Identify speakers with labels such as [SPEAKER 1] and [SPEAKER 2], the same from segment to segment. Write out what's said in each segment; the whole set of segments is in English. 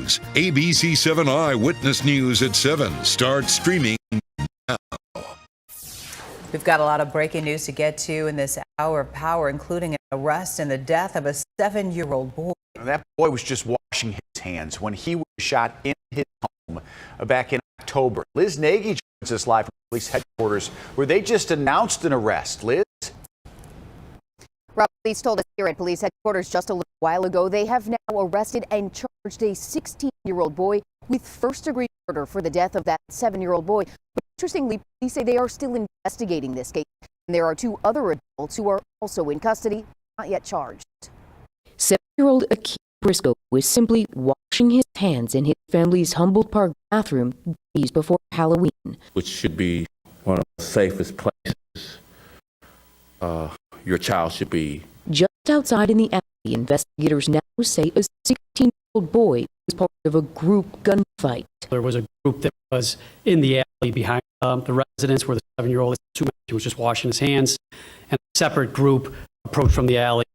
[SPEAKER 1] news. ABC7 Eyewitness News at 7 starts streaming now.
[SPEAKER 2] We've got a lot of breaking news to get to in this hour of power, including an arrest and the death of a 7-year-old boy.
[SPEAKER 3] That boy was just washing his hands when he was shot in his home back in October. Liz Nagy joins us live from police headquarters, where they just announced an arrest. Liz?
[SPEAKER 4] Rob, police told us here at police headquarters just a little while ago they have now arrested and charged a 16-year-old boy with first-degree murder for the death of that 7-year-old boy. But interestingly, police say they are still investigating this case. And there are 2 other adults who are also in custody, not yet charged.
[SPEAKER 5] 7-year-old Akeem Briscoe was simply washing his hands in his family's Humboldt Park bathroom days before Halloween.
[SPEAKER 6] Which should be one of the safest places your child should be.
[SPEAKER 5] Just outside in the alley, investigators now say a 16-year-old boy was part of a group gunfight.
[SPEAKER 7] There was a group that was in the alley behind the residence where the 7-year-old was just washing his hands, and a separate group approached from the alley.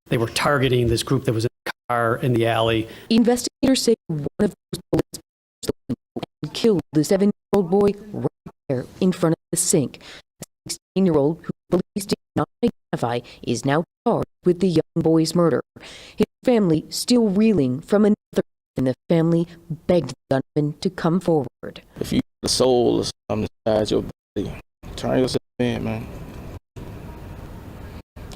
[SPEAKER 7] They were targeting this group that was in the car in the alley. Investigators say one of those bullets burst the window and killed the 7-year-old boy right there in front of the sink. The 16-year-old, who police did not identify, is now charged with the young boy's murder. His family still reeling from another death, and the family begged the gunman to come forward.
[SPEAKER 8] If you the soul is on the side of your body, turn yourself in, man.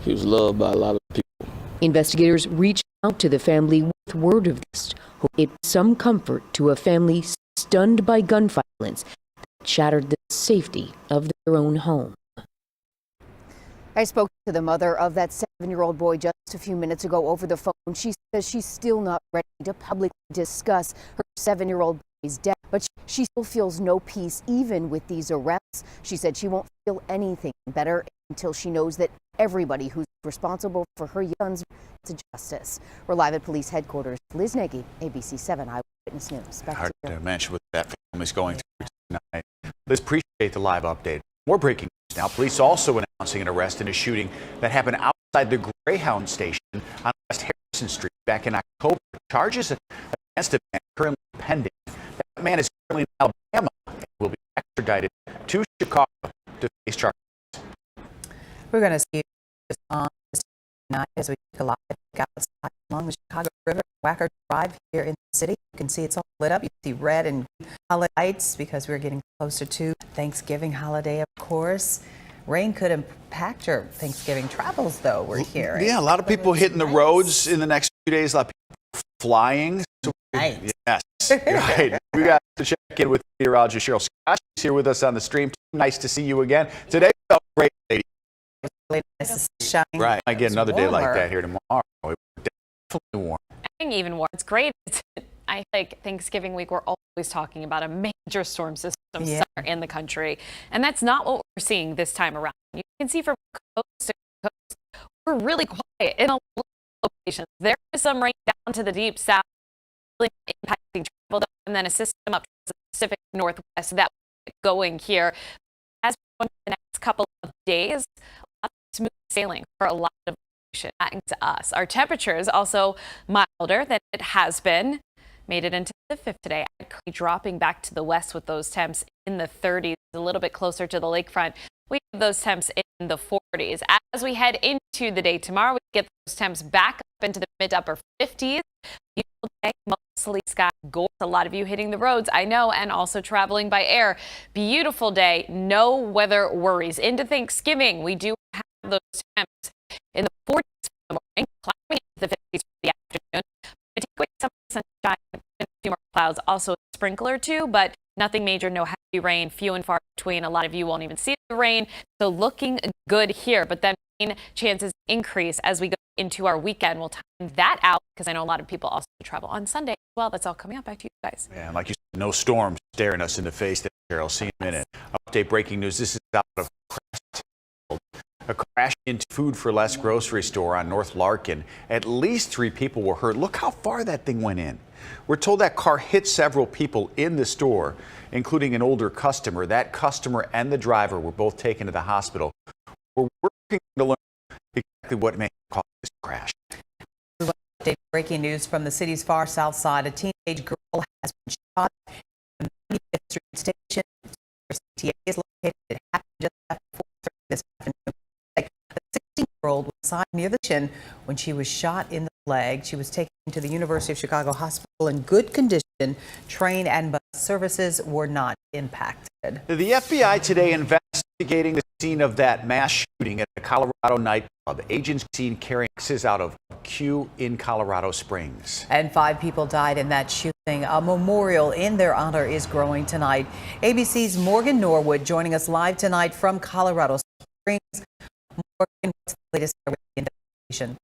[SPEAKER 8] He was loved by a lot of people.
[SPEAKER 5] Investigators reached out to the family with word of this, hoping it was some comfort to a family stunned by gun violence that shattered the safety of their own home.
[SPEAKER 4] I spoke to the mother of that 7-year-old boy just a few minutes ago over the phone. She says she's still not ready to publicly discuss her 7-year-old boy's death, but she still feels no peace even with these arrests. She said she won't feel anything better until she knows that everybody who's responsible for her son's to justice. We're live at police headquarters. Liz Nagy, ABC7 Eyewitness News. Back
[SPEAKER 3] Hard
[SPEAKER 4] to you.
[SPEAKER 3] to mention what that family's going through tonight. Liz, appreciate the live update. More breaking news now. Police also announcing an arrest in a shooting that happened outside the Greyhound station on West Harrison Street back in October. Charges against a man currently pending. That man is currently in Alabama and will be extradited to Chicago to face charges.
[SPEAKER 2] We're going to see this on tonight as we take a live look outside along the Chicago River, Wacker Drive here in the city. You can see it's all lit up. You see red and holiday lights because we're getting closer to Thanksgiving holiday, of course. Rain could impact your Thanksgiving travels, though, we're hearing.
[SPEAKER 3] Yeah, a lot of people hitting the roads in the next few days. A lot of people flying.
[SPEAKER 2] Nice.
[SPEAKER 3] Yes, right. We got to check in with meteorologist Cheryl Scott. She's here with us on the stream. Nice to see you again. Today felt great, lady.
[SPEAKER 2] Really nice to shine.
[SPEAKER 3] Right. I get another day like that here tomorrow. It was definitely warm.
[SPEAKER 9] Even warm. It's great. I think Thanksgiving week, we're always talking about a major storm system somewhere in the country. And that's not what we're seeing this time around. You can see from coast to coast, we're really quiet in a lot of locations. There is some rain down to the deep south, really impacting travel, and then a system up to the Pacific Northwest that will get going here. As we go into the next couple of days, a lot of smooth sailing for a lot of to us. Our temperature is also milder than it has been. Made it into the 50s today. Dropping back to the west with those temps in the 30s, a little bit closer to the lakefront. We have those temps in the 40s. As we head into the day tomorrow, we get those temps back up into the mid to upper 50s. Beautiful day, mostly sky gold. A lot of you hitting the roads, I know, and also traveling by air. Beautiful day, no weather worries. Into Thanksgiving, we do have those temps in the 40s for the morning, climbing into the 50s for the afternoon. We take away some sunshine and a few more clouds, also a sprinkler too, but nothing major, no heavy rain, few and far between. A lot of you won't even see the rain, so looking good here. But then rain chances increase as we go into our weekend. We'll time that out because I know a lot of people also travel on Sunday as well. That's all coming up. Back to you guys.
[SPEAKER 3] Yeah, like you said, no storms staring us in the face there, Cheryl. See you in a minute. Update breaking news. This is out of a crash into Food for Less grocery store on North Larkin. At least 3 people were hurt. Look how far that thing went in. We're told that car hit several people in the store, including an older customer. That customer and the driver were both taken to the hospital. We're working to learn exactly what may have caused this crash.
[SPEAKER 2] Breaking news from the city's far south side. A teenage girl has been shot in the 95th Street station. Where CTA is located. It happened just after 4:30 this afternoon. The 16-year-old was assigned near the chin when she was shot in the leg. She was taken to the University of Chicago Hospital in good condition. Train and bus services were not impacted.
[SPEAKER 3] The FBI today investigating the scene of that mass shooting at a Colorado nightclub. Agents seen carrying axes out of Q in Colorado Springs.
[SPEAKER 2] And 5 people died in that shooting. A memorial in their honor is growing tonight. ABC's Morgan Norwood joining us live tonight from Colorado Springs. Morgan, what's the latest investigation?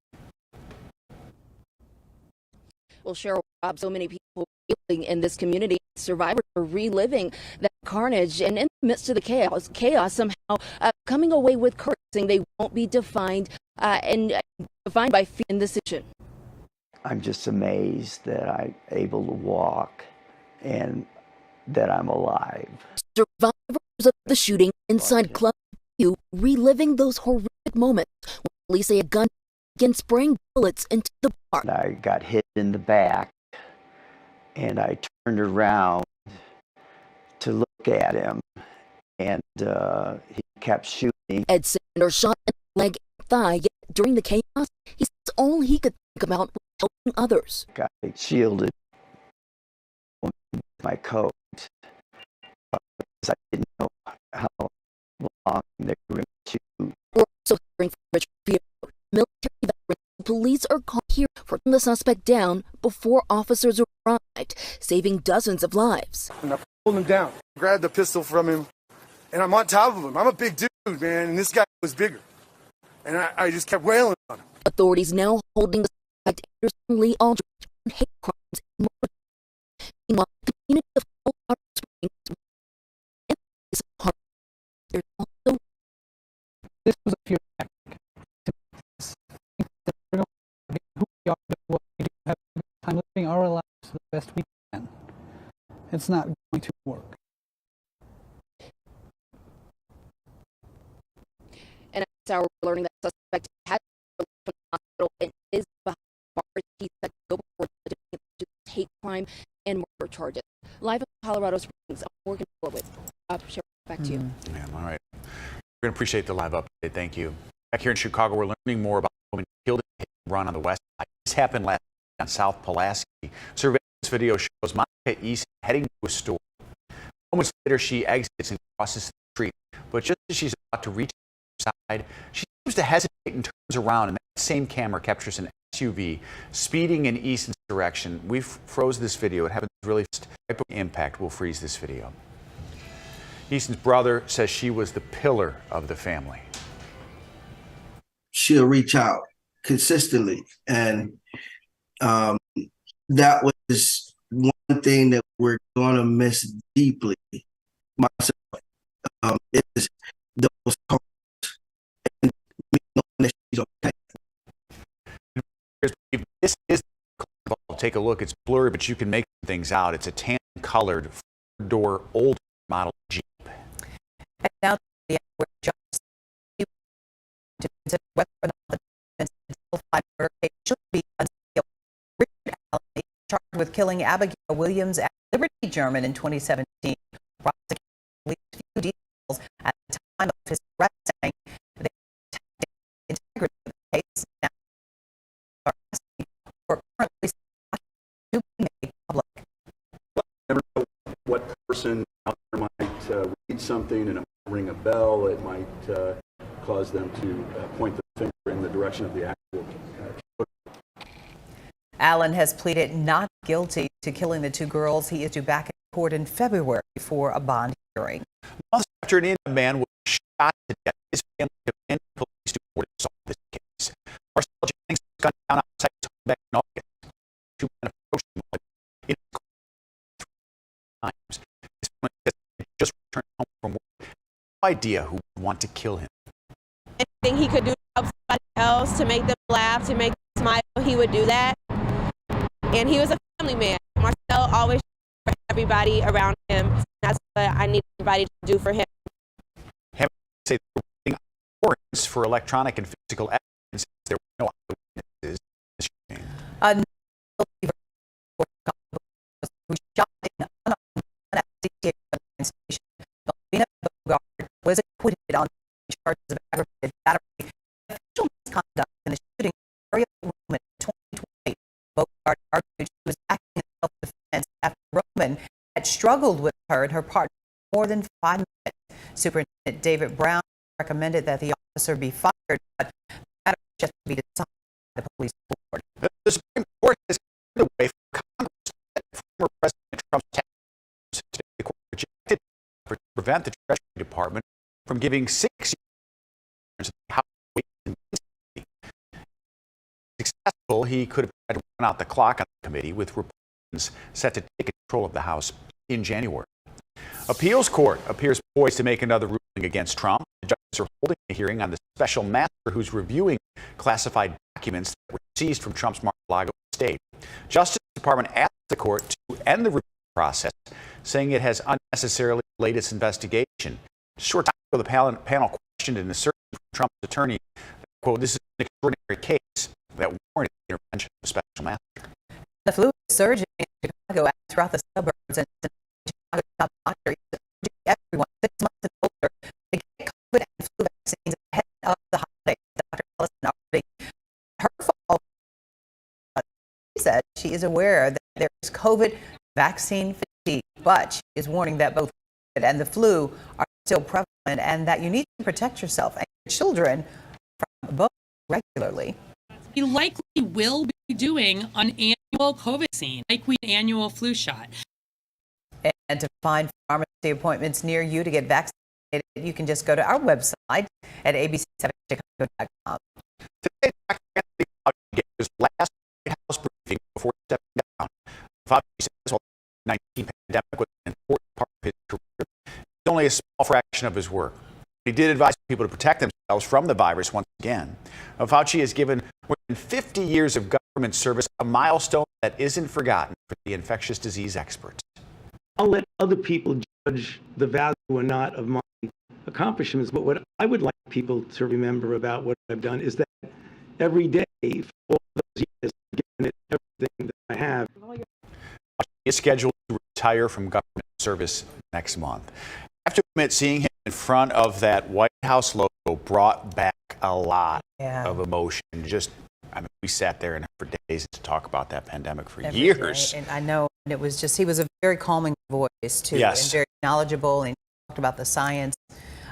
[SPEAKER 10] Well, Cheryl, Rob, so many people in this community, survivors are reliving that carnage, and in the midst of the chaos somehow coming away with courage, saying they won't be defined by fear and decision.
[SPEAKER 11] I'm just amazed that I'm able to walk and that I'm alive.
[SPEAKER 10] Survivors of the shooting inside Club Q reliving those horrific moments when police say a gun began spraying bullets into the bar.
[SPEAKER 11] I got hit in the back and I turned around to look at him, and he kept shooting.
[SPEAKER 10] Ed Sander shot in the leg and thigh, yet during the chaos, he says all he could think about was helping others.
[SPEAKER 11] I shielded my coat because I didn't know how long they were going to shoot.
[SPEAKER 10] We're also hearing from Richard Pierre, military veterans. Police are called here for taking the suspect down before officers arrived, saving dozens of lives.
[SPEAKER 12] And I pulled him down, grabbed the pistol from him, and I'm on top of him. I'm a big dude, man, and this guy was bigger. And I just kept wailing on him.
[SPEAKER 10] Authorities now holding the suspect Anderson Lee Aldridge on hate crimes and murder. Meanwhile, the community of Colorado Springs is hard. There's also
[SPEAKER 13] this was a pure tactic. Who we are, what we do, have a good time living our lives the best we can. It's not going to work.
[SPEAKER 10] And it's our learning that suspect has been released from the hospital and is behind bars. He said go before the hate crime and murder charges. Live in Colorado Springs, I'm Morgan Norwood. Cheryl, back to you.
[SPEAKER 3] Yeah, all right. We're going to appreciate the live update. Thank you. Back here in Chicago, we're learning more about the woman killed in a run on the west side. This happened last night on South Pulaski. Surveillance video shows Monica East heading to a store. Moments later, she exits and crosses the street. But just as she's about to reach the side, she seems to hesitate and turns around. And that same camera captures an SUV speeding in Easton's direction. We've froze this video. It happens really fast. Right before impact, we'll freeze this video. Easton's brother says she was the pillar of the family.
[SPEAKER 14] She'll reach out consistently, and that was one thing that we're going to miss deeply. Myself is those calls and me knowing that she's okay.
[SPEAKER 3] This is take a look. It's blurry, but you can make things out. It's a tan-colored four-door old model Jeep.
[SPEAKER 2] And now the to consider whether or not the murder case should be unsealed. Richard Allen, charged with killing Abigail Williams and Liberty German in 2017. Prosecution released few details at the time of his arrest, saying they attacked the integrity of the case. Now are asking for currently to be made public.
[SPEAKER 15] Never know what person out there might read something and it might ring a bell. It might cause them to point the finger in the direction of the actual killer.
[SPEAKER 2] Allen has pleaded not guilty to killing the 2 girls. He is due back in court in February for a bond hearing.
[SPEAKER 3] Months after an Indian man was shot to death, his family demanded police to court to solve this case. Marcel Jennings was gunned down outside his home back in August. 2 men approached him in his car 3 times. His family says he just returned home from work. No idea who would want to kill him.
[SPEAKER 16] Anything he could do to help somebody else, to make them laugh, to make them smile, he would do that. And he was a family man. Marcel always for everybody around him. That's what I need everybody to do for him.
[SPEAKER 3] Hammond say they were waiting warrants for electronic and physical evidence. There were no eyewitnesses.
[SPEAKER 2] A who shot an unarmed station. Melvina Bogart was acquitted on charges of aggravated battery, official misconduct in the shooting of Ariel Roman in 2020. Bogart argued she was acting in self-defense after Roman had struggled with her and her partner for more than 5 minutes. Superintendent David Brown recommended that the officer be fired, but the matter is just to be decided by the police board.
[SPEAKER 3] The Supreme Court has cleared the way for Congress that former President Trump's tax today. The court rejected an effort to prevent the Treasury Department from giving 6 years of the House Ways and Means Committee. Successful, he could have tried to run out the clock on the committee, with Republicans set to take control of the House in January. Appeals Court appears poised to make another ruling against Trump. The judges are holding a hearing on the special master who's reviewing classified documents that were seized from Trump's Mar-a-Lago estate. Justice Department asked the court to end the review process, saying it has unnecessarily delayed its investigation. A short time ago, the panel questioned an assertion from Trump's attorney that, quote, this is an extraordinary case that warranted the intervention of a special master.
[SPEAKER 2] The flu is surging in Chicago and throughout the suburbs, and Chicago top doctor is urging everyone 6 months and older to get COVID and flu vaccines ahead of the holidays. Dr. Ellison already her fault. She said she is aware that there is COVID vaccine fatigue, but she is warning that both COVID and the flu are still prevalent and that you need to protect yourself and your children from both regularly.
[SPEAKER 17] We likely will be doing an annual COVID vaccine, like we annual flu shot.
[SPEAKER 2] And to find pharmacy appointments near you to get vaccinated, you can just go to our website at ABC7chicago.com.
[SPEAKER 3] Today, Dr. Anthony Fauci gave his last White House briefing before stepping down. Fauci says while the COVID-19 pandemic was an important part of his career, it's only a small fraction of his work. He did advise people to protect themselves from the virus once again. Fauci has given more than 50 years of government service, a milestone that isn't forgotten for the infectious disease experts.
[SPEAKER 14] I'll let other people judge the value or not of my accomplishments, but what I would like people to remember about what I've done is that every day for all those years, I've given it everything that I have.
[SPEAKER 3] He is scheduled to retire from government service next month. I have to admit, seeing him in front of that White House logo brought back a lot of emotion. We sat there and for days to talk about that pandemic for years.
[SPEAKER 2] And I know it was just, he was a very calming voice too, and very knowledgeable, and talked about the science.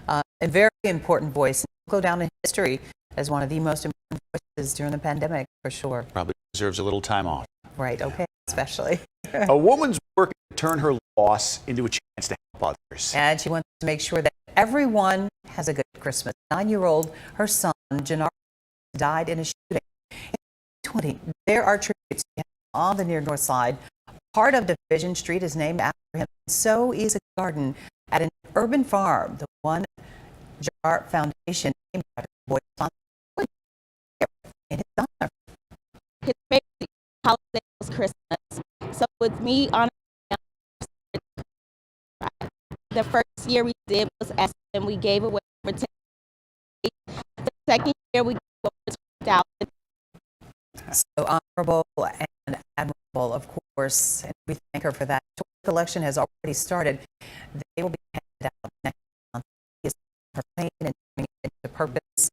[SPEAKER 2] A very important voice. He'll go down in history as one of the most important voices during the pandemic, for sure.
[SPEAKER 3] Probably deserves a little time off.
[SPEAKER 2] Right, okay, especially.
[SPEAKER 3] A woman's working to turn her loss into a chance to help others.
[SPEAKER 2] And she wants to make sure that everyone has a good Christmas. 9-year-old, her son, Jannar, died in a shooting. In 2020, there are tributes on the near north side. Part of Division Street is named after him. So is a garden at an urban farm. The One Jar Foundation named after the boy's son in his honor.
[SPEAKER 18] His favorite holiday was Christmas. So with me on the first year we did was S, and we gave away for 10. The second year we gave away 20,000.
[SPEAKER 2] So honorable and admirable, of course, and we thank her for that. The collection has already started. They will be handed out next month. He is her pain and turning it into purpose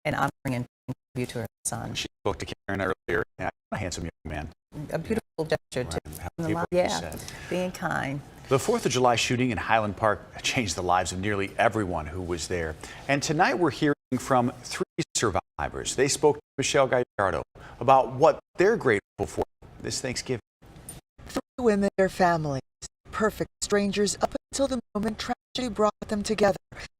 [SPEAKER 2] and honoring and paying tribute to her son.
[SPEAKER 3] She spoke to Karen earlier. Yeah, a handsome young man.
[SPEAKER 2] A beautiful gesture too. Being kind.
[SPEAKER 3] The 4th of July shooting in Highland Park changed the lives of nearly everyone who was there. And tonight we're hearing from 3 survivors. They spoke to Michelle Gallardo about what they're grateful for this Thanksgiving.
[SPEAKER 19] 3 women, their families, perfect strangers up until the moment tragedy brought them together.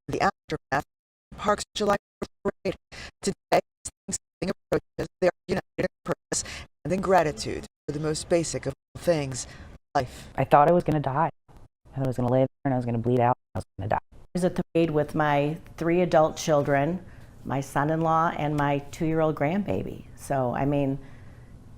[SPEAKER 19] The aftermath of Park's July parade. Today, as Thanksgiving approaches, they are united in purpose and in gratitude for the most basic of all things, life.
[SPEAKER 20] I thought I was going to die. I was going to lay there and I was going to bleed out. I was going to die. I was at the parade with my 3 adult children, my son-in-law, and my 2-year-old grandbaby. So, I mean,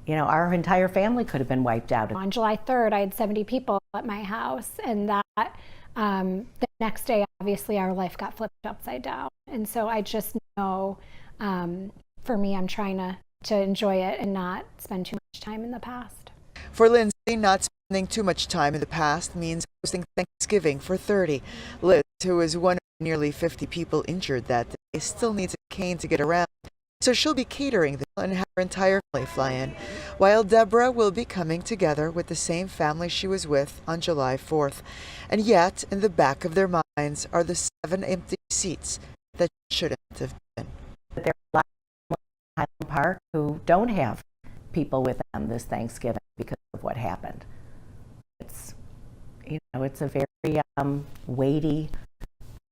[SPEAKER 20] you know, our entire family could have been wiped out.
[SPEAKER 21] On July 3rd, I had 70 people at my house, and that the next day, obviously, our life got flipped upside down. And so I just know, for me, I'm trying to to enjoy it and not spend too much time in the past.
[SPEAKER 19] For Lindsay, not spending too much time in the past means hosting Thanksgiving for 30. Liz, who is one of nearly 50 people injured that day, still needs a cane to get around, so she'll be catering the meal and have her entire family fly in, while Deborah will be coming together with the same family she was with on July 4th. And yet, in the back of their minds are the 7 empty seats that shouldn't have been.
[SPEAKER 20] There are a lot of people in Highland Park who don't have people with them this Thanksgiving because of what happened. It's, it's a very weighty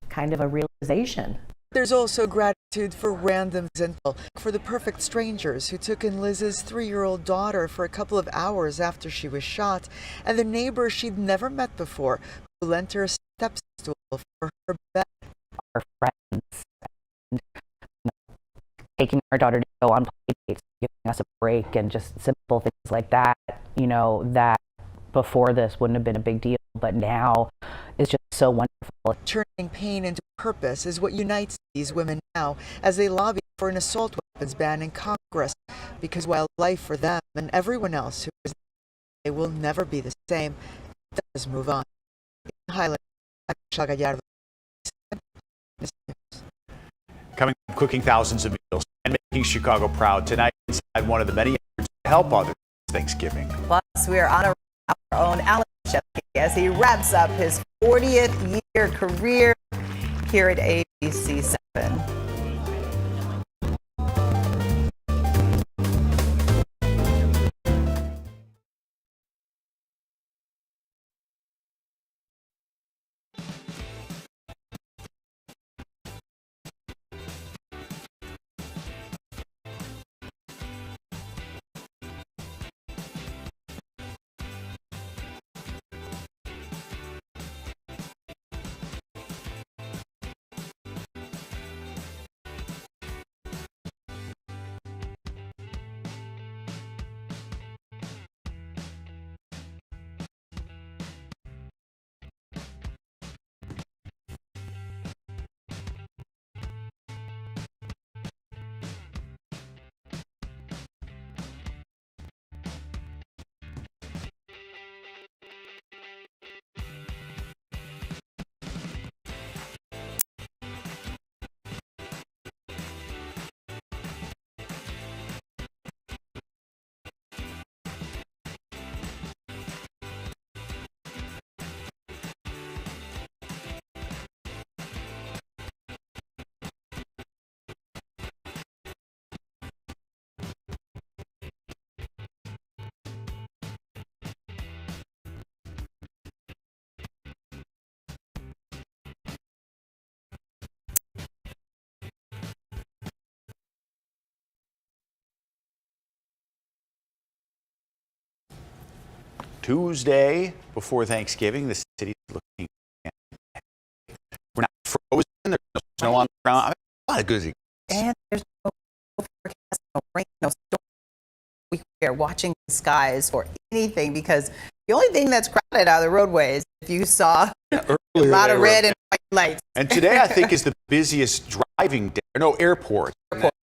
[SPEAKER 20] kind of a realization.
[SPEAKER 19] There's also gratitude for randoms and for the perfect strangers who took in Liz's 3-year-old daughter for a couple of hours after she was shot, and the neighbor she'd never met before who lent her a step stool for her bed.
[SPEAKER 20] Our friends, and, taking our daughter to go on play dates, giving us a break, and just simple things like that, that before this wouldn't have been a big deal, but now is just so wonderful.
[SPEAKER 19] Turning pain into purpose is what unites these women now as they lobby for an assault weapons ban in Congress, because while life for them and everyone else who is they will never be the same, it does move on. In Highland, Gallardo.
[SPEAKER 3] Coming up, cooking thousands of meals and making Chicago proud tonight inside one of the many efforts to help others Thanksgiving.
[SPEAKER 2] Plus, we are on our own Alex Shepke as he wraps up his 40th year career here at ABC7.
[SPEAKER 3] Tuesday before Thanksgiving, the city's looking. We're not frozen. There's no snow on the ground. I mean, a lot of good.
[SPEAKER 2] And there's no forecast, no rain, no storm. We are watching the skies for anything because the only thing that's crowded are the roadways. If you saw a lot of red and white lights.
[SPEAKER 3] And today, I think, is the busiest driving day. No, airport.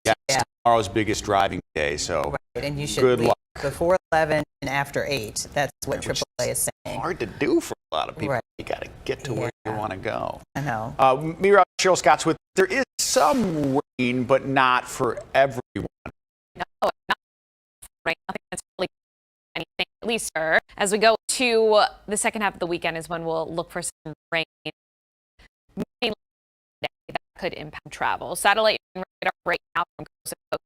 [SPEAKER 3] Yeah. Tomorrow's biggest driving day. So
[SPEAKER 2] and you should
[SPEAKER 3] good
[SPEAKER 2] leave
[SPEAKER 3] luck.
[SPEAKER 2] Before 11 and after 8. That's what AAA is saying.
[SPEAKER 3] Hard to do for a lot of people.
[SPEAKER 2] Right.
[SPEAKER 3] You got to get to where you want to go.
[SPEAKER 2] I know.
[SPEAKER 3] Mira, Cheryl Scott's with. There is some rain, but not for everyone.
[SPEAKER 9] No, not rain. Nothing that's really anything, at least her. As we go to the second half of the weekend is when we'll look for some rain. Mainly that could impact travel. Satellite radar right now from coast to coast.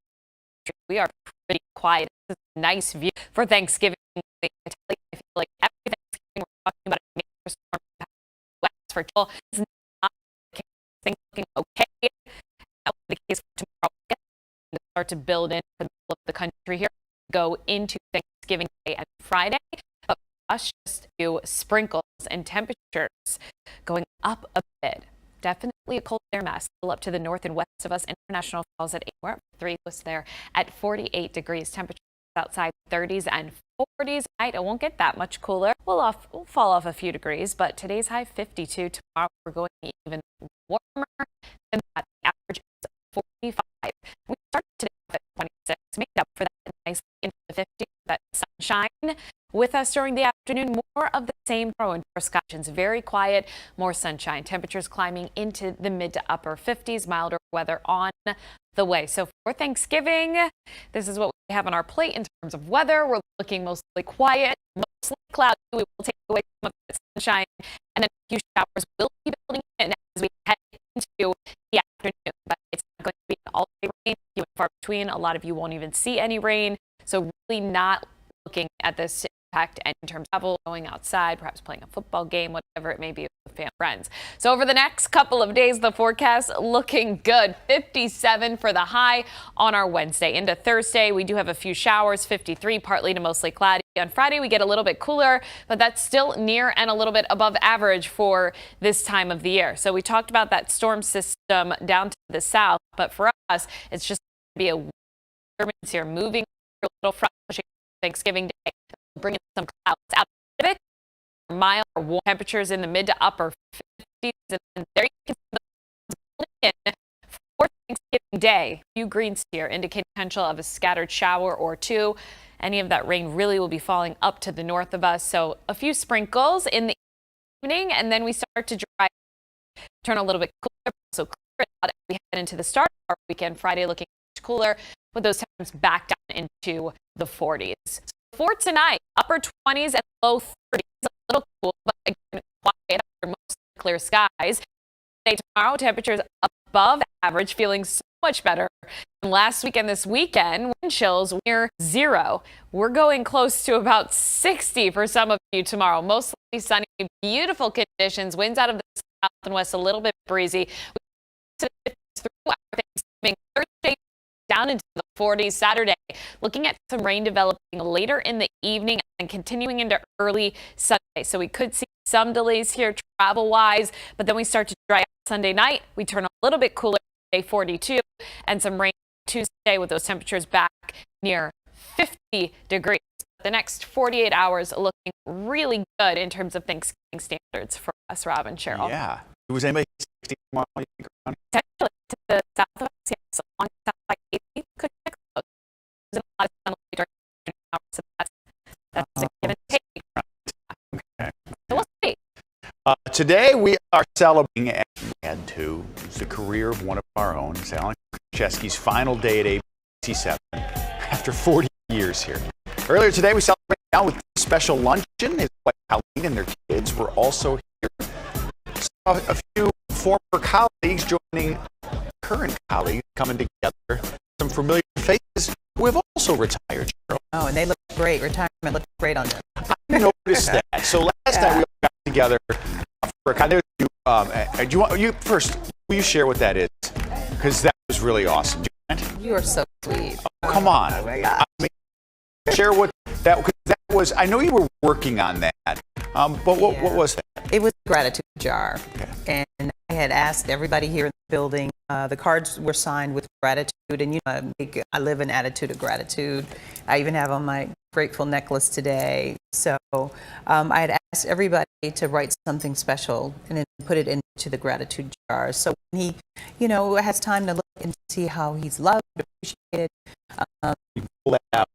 [SPEAKER 9] We are pretty quiet. This is a nice view for Thanksgiving. I feel like every Thanksgiving we're talking about a major storm west for Joel. It's not the case. Things looking okay. That will be the case for tomorrow. To start to build in the middle of the country here. Go into Thanksgiving Day and Friday. But for us, just do sprinkles and temperatures going up a bit. Definitely a cold air mass still up to the north and west of us. International Falls at 8. We're up 3 close there at 48 degrees. Temperatures outside 30s and 40s. Tonight it won't get that much cooler. We'll fall off a few degrees, but today's high 52. Tomorrow we're going even warmer than that. The average is 45. We started today at 26, made up sunshine with us during the afternoon. More of the same tomorrow in first conditions. Very quiet, more sunshine. Temperatures climbing into the mid to upper 50s. Milder weather on the way. So for Thanksgiving, this is what we have on our plate in terms of weather. We're looking mostly quiet, mostly cloudy. We will take away some of the sunshine, and then a few showers will be building in as we head into the afternoon. But it's not going to be an all-day rain. Few and far between. A lot of you won't even see any rain. So really not looking at this impact in terms of travel, going outside, perhaps playing a football game, whatever it may be with family friends. So over the next couple of days, the forecast looking good. 57 for the high on our Wednesday. Into Thursday, we do have a few showers, 53, partly to mostly cloudy. On Friday, we get a little bit cooler, but that's still near and a little bit above average for this time of the year. So we talked about that storm system down to the south, but for us, it's just going to be a disturbance here, moving a little front pushing Thanksgiving Day, bringing some clouds out of it. Mild or warm temperatures in the mid to upper 50s, and there you can see the in for Thanksgiving Day. A few greens here indicate potential of a scattered shower or two. Any of that rain really will be falling up to the north of us. So a few sprinkles in the evening, and then we start to dry, turn a little bit cooler. So clear it out as we head into the start of our weekend. Friday looking much cooler with those temps back down into the 40s. So for tonight, upper 20s and low 30s, a little cool, but again, quiet after mostly clear skies. Today, tomorrow, temperatures above average, feeling so much better than last week and this weekend. Wind chills near 0. We're going close to about 60 for some of you tomorrow. Mostly sunny, beautiful conditions. Winds out of the south and west, a little bit breezy. Through our Thanksgiving Thursday, down into the 40s. Saturday, looking at some rain developing later in the evening and continuing into early Sunday. So we could see some delays here travel-wise, but then we start to dry out Sunday night. We turn a little bit cooler, day 42, and some rain Tuesday with those temperatures back near 50 degrees. The next 48 hours looking really good in terms of Thanksgiving standards for us, Rob and Cheryl.
[SPEAKER 3] Yeah. Was anybody 60 tomorrow?
[SPEAKER 9] Potentially to the south of us, yes, along south by 80, could get close. There's a lot of sun during the hours, so that's a give and take.
[SPEAKER 3] Okay.
[SPEAKER 9] So we'll see.
[SPEAKER 3] Today we are celebrating the career of one of our own, Alan Krzyzewski's final day at ABC7 after 40 years here. Earlier today we celebrated now with a special luncheon. His wife Colleen and their kids were also here. Saw a few former colleagues joining current colleagues coming together. Some familiar faces who have also retired, Cheryl.
[SPEAKER 2] Oh, and they look great. Retirement looked great on them.
[SPEAKER 3] I noticed that. So last night we all got together for a concert. Do you want you first? Will you share what that is? Because that was really awesome. Do you mind?
[SPEAKER 2] You are so sweet.
[SPEAKER 3] Oh, come on.
[SPEAKER 2] Oh my God.
[SPEAKER 3] I mean, share what that was. I know you were working on that, but what was that?
[SPEAKER 2] It was a gratitude jar, and I had asked everybody here in the building. The cards were signed with gratitude, and you know, I live an attitude of gratitude. I even have on my grateful necklace today. So I had asked everybody to write something special and then put it into the gratitude jar. So when he, you know, has time to look and see how he's loved, appreciated.
[SPEAKER 3] Pull that out.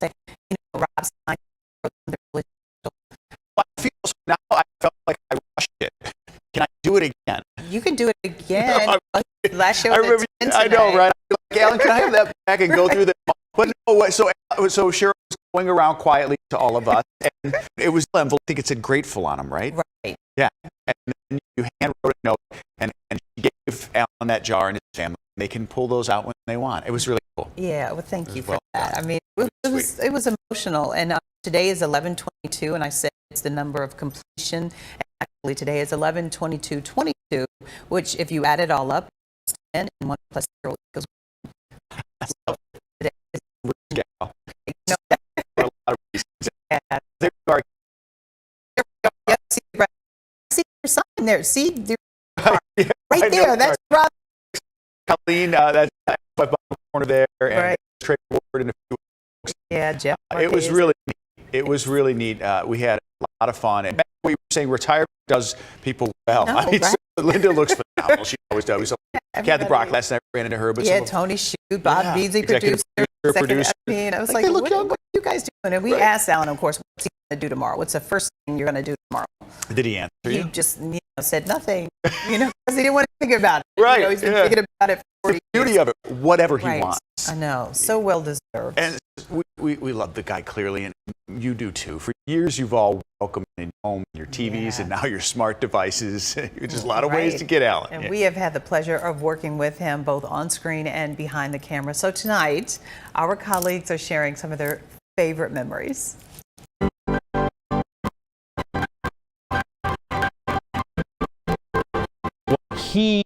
[SPEAKER 2] Say, you know, Rob's signed something really special.
[SPEAKER 3] I feel so now. I felt like I rushed it. Can I do it again?
[SPEAKER 2] You can do it again. Last show.
[SPEAKER 3] I remember. I know, right? Like, Alan, can I have that back and go through the? But no, so Cheryl was going around quietly to all of us, and it was an envelope. I think it said grateful on them, right?
[SPEAKER 2] Right.
[SPEAKER 3] Yeah. And then you hand wrote a note, and she gave Alan that jar and his family. They can pull those out when they want. It was really cool.
[SPEAKER 2] Yeah. Well, thank you for that. I mean, it was emotional, and today is 11/22, and I said it's the number of completion. And actually, today is 11/22/22, which, if you add it all up, is 10, and 1 plus 0 equals 1. So today is
[SPEAKER 3] Yeah.
[SPEAKER 2] no,
[SPEAKER 3] For a lot of reasons.
[SPEAKER 2] yeah.
[SPEAKER 3] There you are.
[SPEAKER 2] Yep, see your sign there. See,
[SPEAKER 3] Yeah,
[SPEAKER 2] right
[SPEAKER 3] I know.
[SPEAKER 2] there. That's Rob.
[SPEAKER 3] Colleen, that's my bottom corner there, and
[SPEAKER 2] Right.
[SPEAKER 3] Trey Ward and a few folks.
[SPEAKER 2] Yeah, Jeff.
[SPEAKER 3] It was
[SPEAKER 2] Marquez.
[SPEAKER 3] really neat. It was really neat. We had a lot of fun. And back when we were saying retirement does people well.
[SPEAKER 2] No,
[SPEAKER 3] I mean,
[SPEAKER 2] right?
[SPEAKER 3] so Linda looks phenomenal. She always does. So Kathy
[SPEAKER 2] Everybody-
[SPEAKER 3] Brock last night ran into her. But
[SPEAKER 2] Yeah,
[SPEAKER 3] some of-
[SPEAKER 2] Tony Shute, Bob
[SPEAKER 3] Yeah,
[SPEAKER 2] Beasley,
[SPEAKER 3] executive
[SPEAKER 2] producer.
[SPEAKER 3] producer.
[SPEAKER 2] I mean, I was
[SPEAKER 3] Like,
[SPEAKER 2] like,
[SPEAKER 3] they look
[SPEAKER 2] what
[SPEAKER 3] young.
[SPEAKER 2] are you guys doing? And we asked Alan, of course, what's he going to do tomorrow? What's the first thing you're going to do tomorrow?
[SPEAKER 3] Did he answer
[SPEAKER 2] He
[SPEAKER 3] you?
[SPEAKER 2] just said nothing, because he didn't want to think about it.
[SPEAKER 3] Right,
[SPEAKER 2] He's been
[SPEAKER 3] yeah.
[SPEAKER 2] thinking about it for 40
[SPEAKER 3] Beauty
[SPEAKER 2] years.
[SPEAKER 3] of it, whatever he
[SPEAKER 2] Right.
[SPEAKER 3] wants.
[SPEAKER 2] I know, so well deserved.
[SPEAKER 3] And we love the guy clearly, and you do too. For years, you've all welcomed him home, your TVs, and now your smart devices. There's a lot of ways to get Alan.
[SPEAKER 2] And we have had the pleasure of working with him both on screen and behind the camera. So tonight, our colleagues are sharing some of their favorite memories.
[SPEAKER 1] What he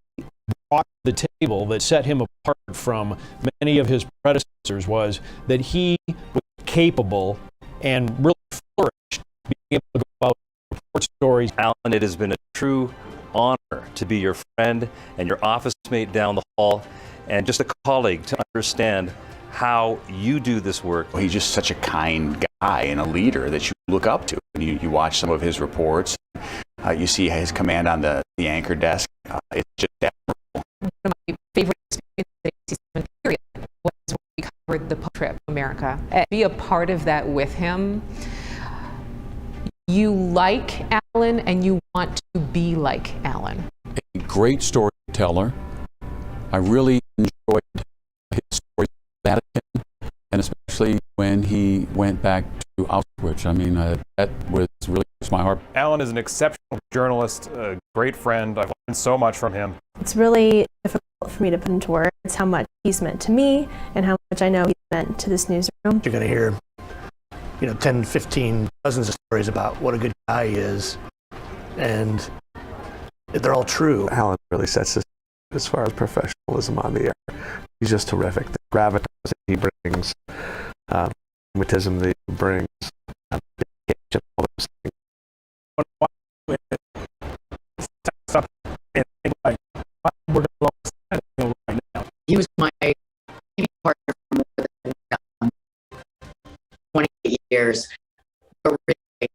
[SPEAKER 1] brought to the table that set him apart from many of his predecessors was that he was capable and really flourished being able to go out and report stories.
[SPEAKER 22] Alan, it has been a true honor to be your friend and your office mate down the hall and just a colleague to understand how you do this work.
[SPEAKER 3] Well, he's just such a kind guy and a leader that you look up to. And you watch some of his reports. You see his command on the anchor desk. It's just admirable.
[SPEAKER 23] One of my favorite experiences in the period was when we covered the trip to America. Be a part of that with him. You like Alan and you want to be like Alan.
[SPEAKER 24] A great storyteller. I really enjoyed his stories of Vatican, and especially when he went back to Auschwitz. I mean, that was really touched my heart.
[SPEAKER 25] Alan is an exceptional journalist, a great friend. I've learned so much from him.
[SPEAKER 26] It's really difficult for me to put into words how much he's meant to me and how much I know he's meant to this newsroom.
[SPEAKER 27] You're going to hear 10, 15, dozens of stories about what a good guy he is, and they're all true.
[SPEAKER 28] Alan really sets this as far as professionalism on the air. He's just terrific. The gravitas that he brings, pragmatism that he brings, dedication, all those things.
[SPEAKER 29] He was my TV partner for more than 28 years. But really,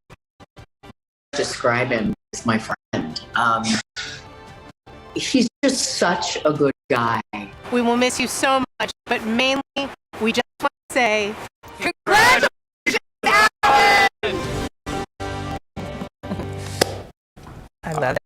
[SPEAKER 29] describe him as my friend. He's just such a good guy.
[SPEAKER 30] We will miss you so much, but mainly we just want to say congratulations, Alan!
[SPEAKER 2] I love it.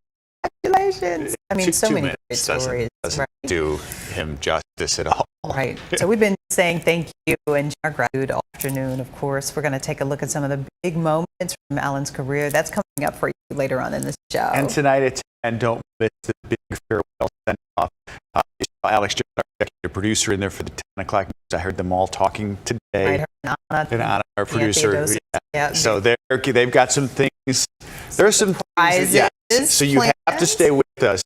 [SPEAKER 2] Congratulations. I mean, so many great stories.
[SPEAKER 3] Doesn't do him justice at all.
[SPEAKER 2] Right. So we've been saying thank you and our gratitude all afternoon. Of course, we're going to take a look at some of the big moments from Alan's career. That's coming up for you later on in this show.
[SPEAKER 3] And tonight at 10, don't miss the big farewell send-off. Alex, our executive producer, in there for the 10 o'clock news. I heard them all talking today.
[SPEAKER 2] Right, and Anna,
[SPEAKER 3] our producer.
[SPEAKER 2] those, yeah.
[SPEAKER 3] So they've got some things. There's some
[SPEAKER 2] surprises.
[SPEAKER 3] Yeah. So you have to stay with us.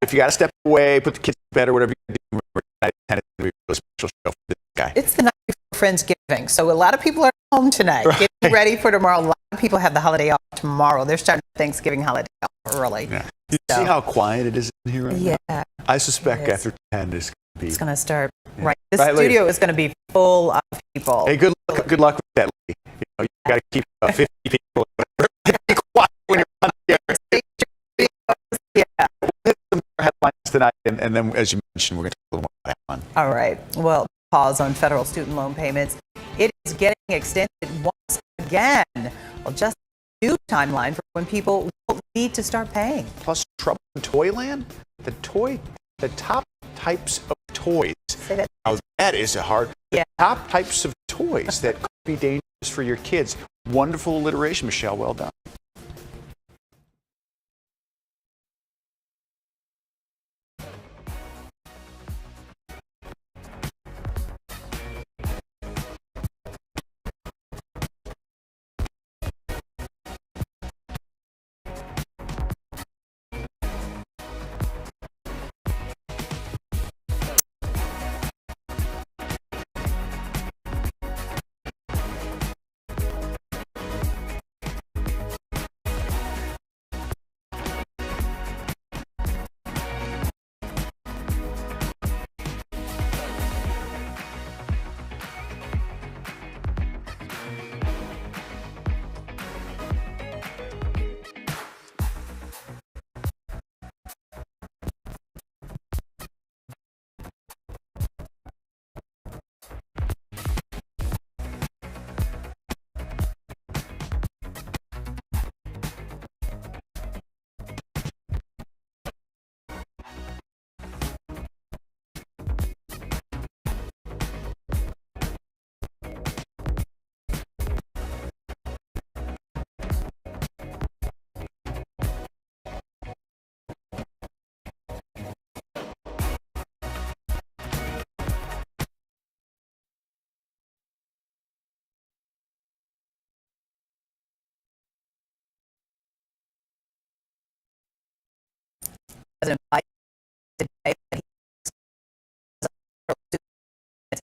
[SPEAKER 3] If you got to step away, put the kids to bed or whatever you do, remember tonight at 10 is going to be a really special show for this guy.
[SPEAKER 2] It's the night before Friendsgiving, so a lot of people are home tonight.
[SPEAKER 3] Right.
[SPEAKER 2] Getting ready for tomorrow. A lot of people have the holiday off tomorrow. They're starting Thanksgiving holiday off early.
[SPEAKER 3] Yeah. You see how quiet it is in here right now?
[SPEAKER 2] Yeah.
[SPEAKER 3] I suspect after 10 it's
[SPEAKER 2] going to start. Right. This
[SPEAKER 3] Right, lady.
[SPEAKER 2] studio is going to be full of people.
[SPEAKER 3] Hey, good luck with that, lady. You got to keep 50 people. Be quiet when you're on the air.
[SPEAKER 2] Yeah.
[SPEAKER 3] Some headlines tonight, and then, as you mentioned, we're going to talk a little more about that one.
[SPEAKER 2] All right. Well, pause on federal student loan payments. It is getting extended once again. Well, just a new timeline for when people will need to start paying.
[SPEAKER 3] Plus, trouble in Toyland. The top types of toys.
[SPEAKER 2] Say that.
[SPEAKER 3] Now, that is a hard. The top types of toys that could be dangerous for your kids. Wonderful alliteration, Michelle. Well done.
[SPEAKER 2] President Biden today that the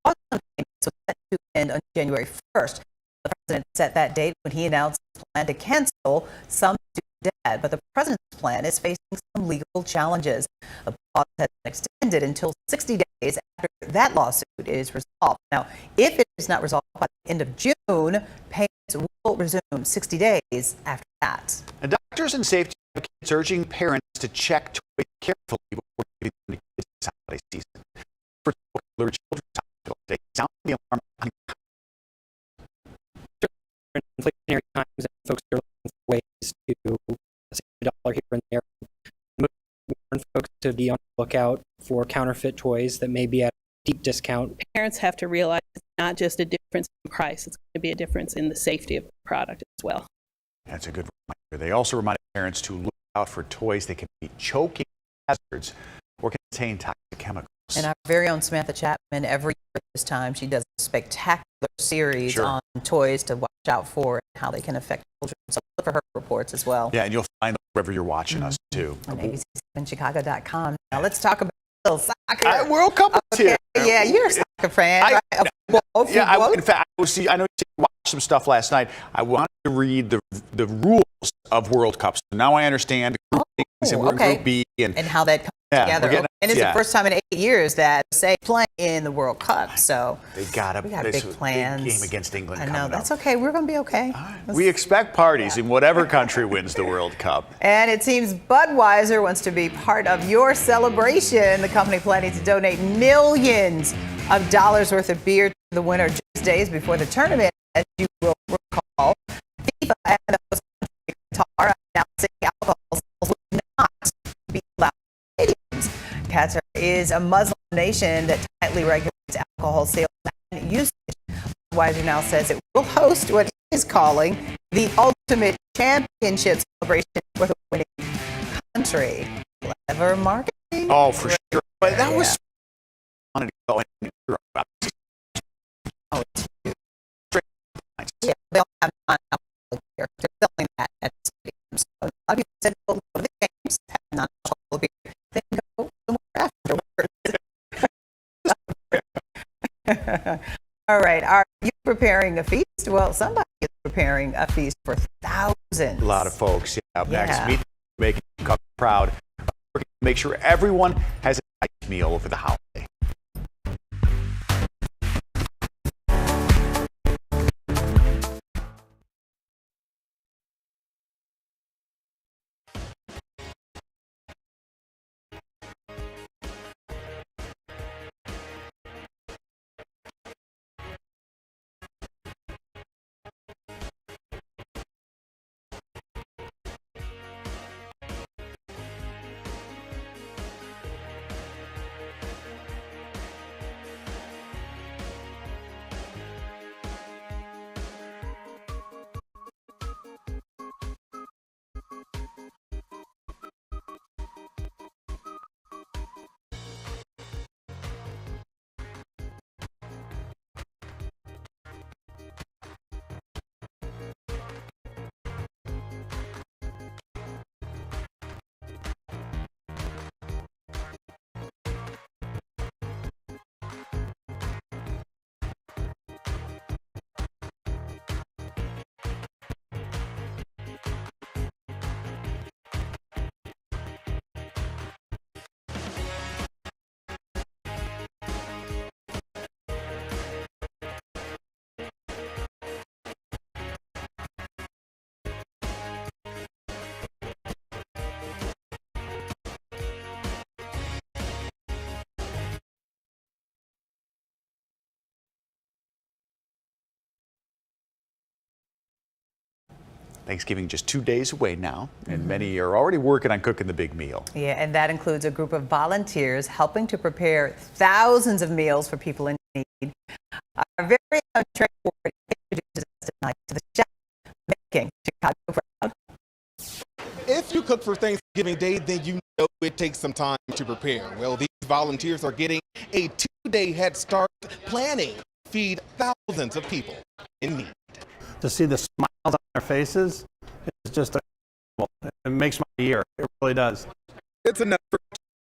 [SPEAKER 2] pause on payments was set to end on January 1st. The president set that date when he announced his plan to cancel some student debt, but the president's plan is facing some legal challenges. The pause has been extended until 60 days after that lawsuit is resolved. Now, if it is not resolved by the end of June, payments will resume 60 days after that.
[SPEAKER 3] And doctors and safety advocates urging parents to check toys carefully before giving them to kids this holiday season. For Children's Hospital today, sound the alarm.
[SPEAKER 4] Inflationary times, and folks are looking for ways to save a dollar here and there. Warn folks to be on the lookout for counterfeit toys that may be at a deep discount.
[SPEAKER 5] Parents have to realize it's not just a difference in price, it's going to be a difference in the safety of the product as well.
[SPEAKER 3] That's a good reminder. They also remind parents to look out for toys that can be choking hazards or contain toxic chemicals.
[SPEAKER 2] And our very own Samantha Chapman, every year at this time, she does a spectacular series on toys to watch out for and how they can affect children. So look for her reports as well.
[SPEAKER 3] Yeah, and you'll find them wherever you're watching us, too.
[SPEAKER 2] On ABC7Chicago.com. Now let's talk about a little soccer.
[SPEAKER 3] World Cup is here.
[SPEAKER 2] Yeah, you're a soccer fan, right?
[SPEAKER 3] In fact, I know you watched some stuff last night. I wanted to read the rules of World Cups. So now I understand Group and we're Group B and
[SPEAKER 2] how that comes together. And it's the first time in 8 years that say playing in the World Cup. So
[SPEAKER 3] we got
[SPEAKER 2] big plans.
[SPEAKER 3] Big game against England.
[SPEAKER 2] I know that's okay. We're going to be okay.
[SPEAKER 3] We expect parties in whatever country wins the World Cup.
[SPEAKER 2] And it seems Budweiser wants to be part of your celebration. The company planning to donate millions of dollars worth of beer to the winner just days before the tournament, as you will recall. FIFA and the host country Qatar announcing alcohol sales will not be allowed in stadiums. Qatar is a Muslim nation that tightly regulates alcohol sales and usage. Budweiser now says it will host what it is calling the ultimate championship celebration for the winning country. Clever marketing.
[SPEAKER 3] Oh, for sure. But that was wanted to go in Europe.
[SPEAKER 2] Oh, it's huge. Yeah, they'll have non-alcoholic beer. They're selling that at stadiums. So a lot of people said, well, go to the games, have non-alcoholic beer. Then go somewhere afterwards. All right. Are you preparing a feast? Well, somebody is preparing a feast for thousands.
[SPEAKER 3] A lot of folks. Yeah. Up next, meet making you proud. Make sure everyone has a nice meal over the holiday. Thanksgiving just 2 days away now, and many are already working on cooking the big meal.
[SPEAKER 2] Yeah, and that includes a group of volunteers helping to prepare thousands of meals for people in need. Our very own Trey Ward introduces us tonight to the chef making Chicago proud.
[SPEAKER 6] If you cook for Thanksgiving Day, then you know it takes some time to prepare. Well, these volunteers are getting a 2-day head start planning to feed thousands of people in need.
[SPEAKER 7] To see the smiles on their faces is just incredible. It makes my year. It really does.
[SPEAKER 6] It's an effort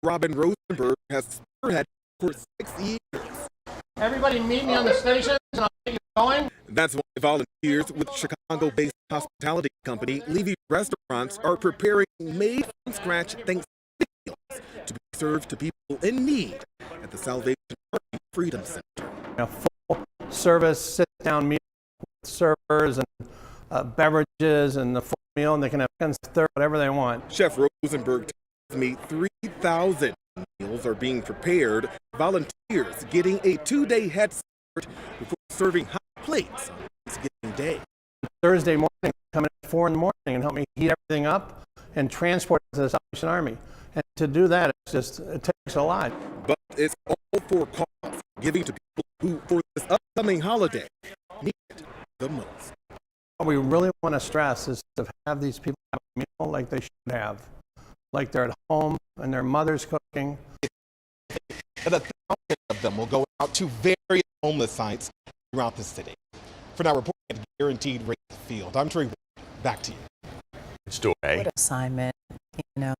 [SPEAKER 6] Robin Rosenberg has spearheaded for 6 years.
[SPEAKER 7] Everybody meet me on the stations and I'll get you going.
[SPEAKER 6] That's why volunteers with Chicago-based hospitality company Levy Restaurants are preparing made-from-scratch Thanksgiving meals to be served to people in need at the Salvation Army Freedom Center.
[SPEAKER 7] A full service sit-down meal with servers and beverages and the full meal, and they can have seconds, third, whatever they want.
[SPEAKER 6] Chef Rosenberg tells me 3,000 meals are being prepared, volunteers getting a 2-day head start before serving hot plates on Thanksgiving Day.
[SPEAKER 7] Thursday morning, come in at 4 in the morning and help me heat everything up and transport it to the Salvation Army. And to do that, it takes a lot.
[SPEAKER 6] But it's all for cause, giving to people who, for this upcoming holiday, need it the most.
[SPEAKER 7] What we really want to stress is to have these people have a meal like they should have, like they're at home and their mother's cooking.
[SPEAKER 6] And 1,000 of them will go out to various homeless sites throughout the city. For now, reporting at Guaranteed Radio Field, I'm Trey. Back to you.
[SPEAKER 3] Story.
[SPEAKER 2] What assignment, you know.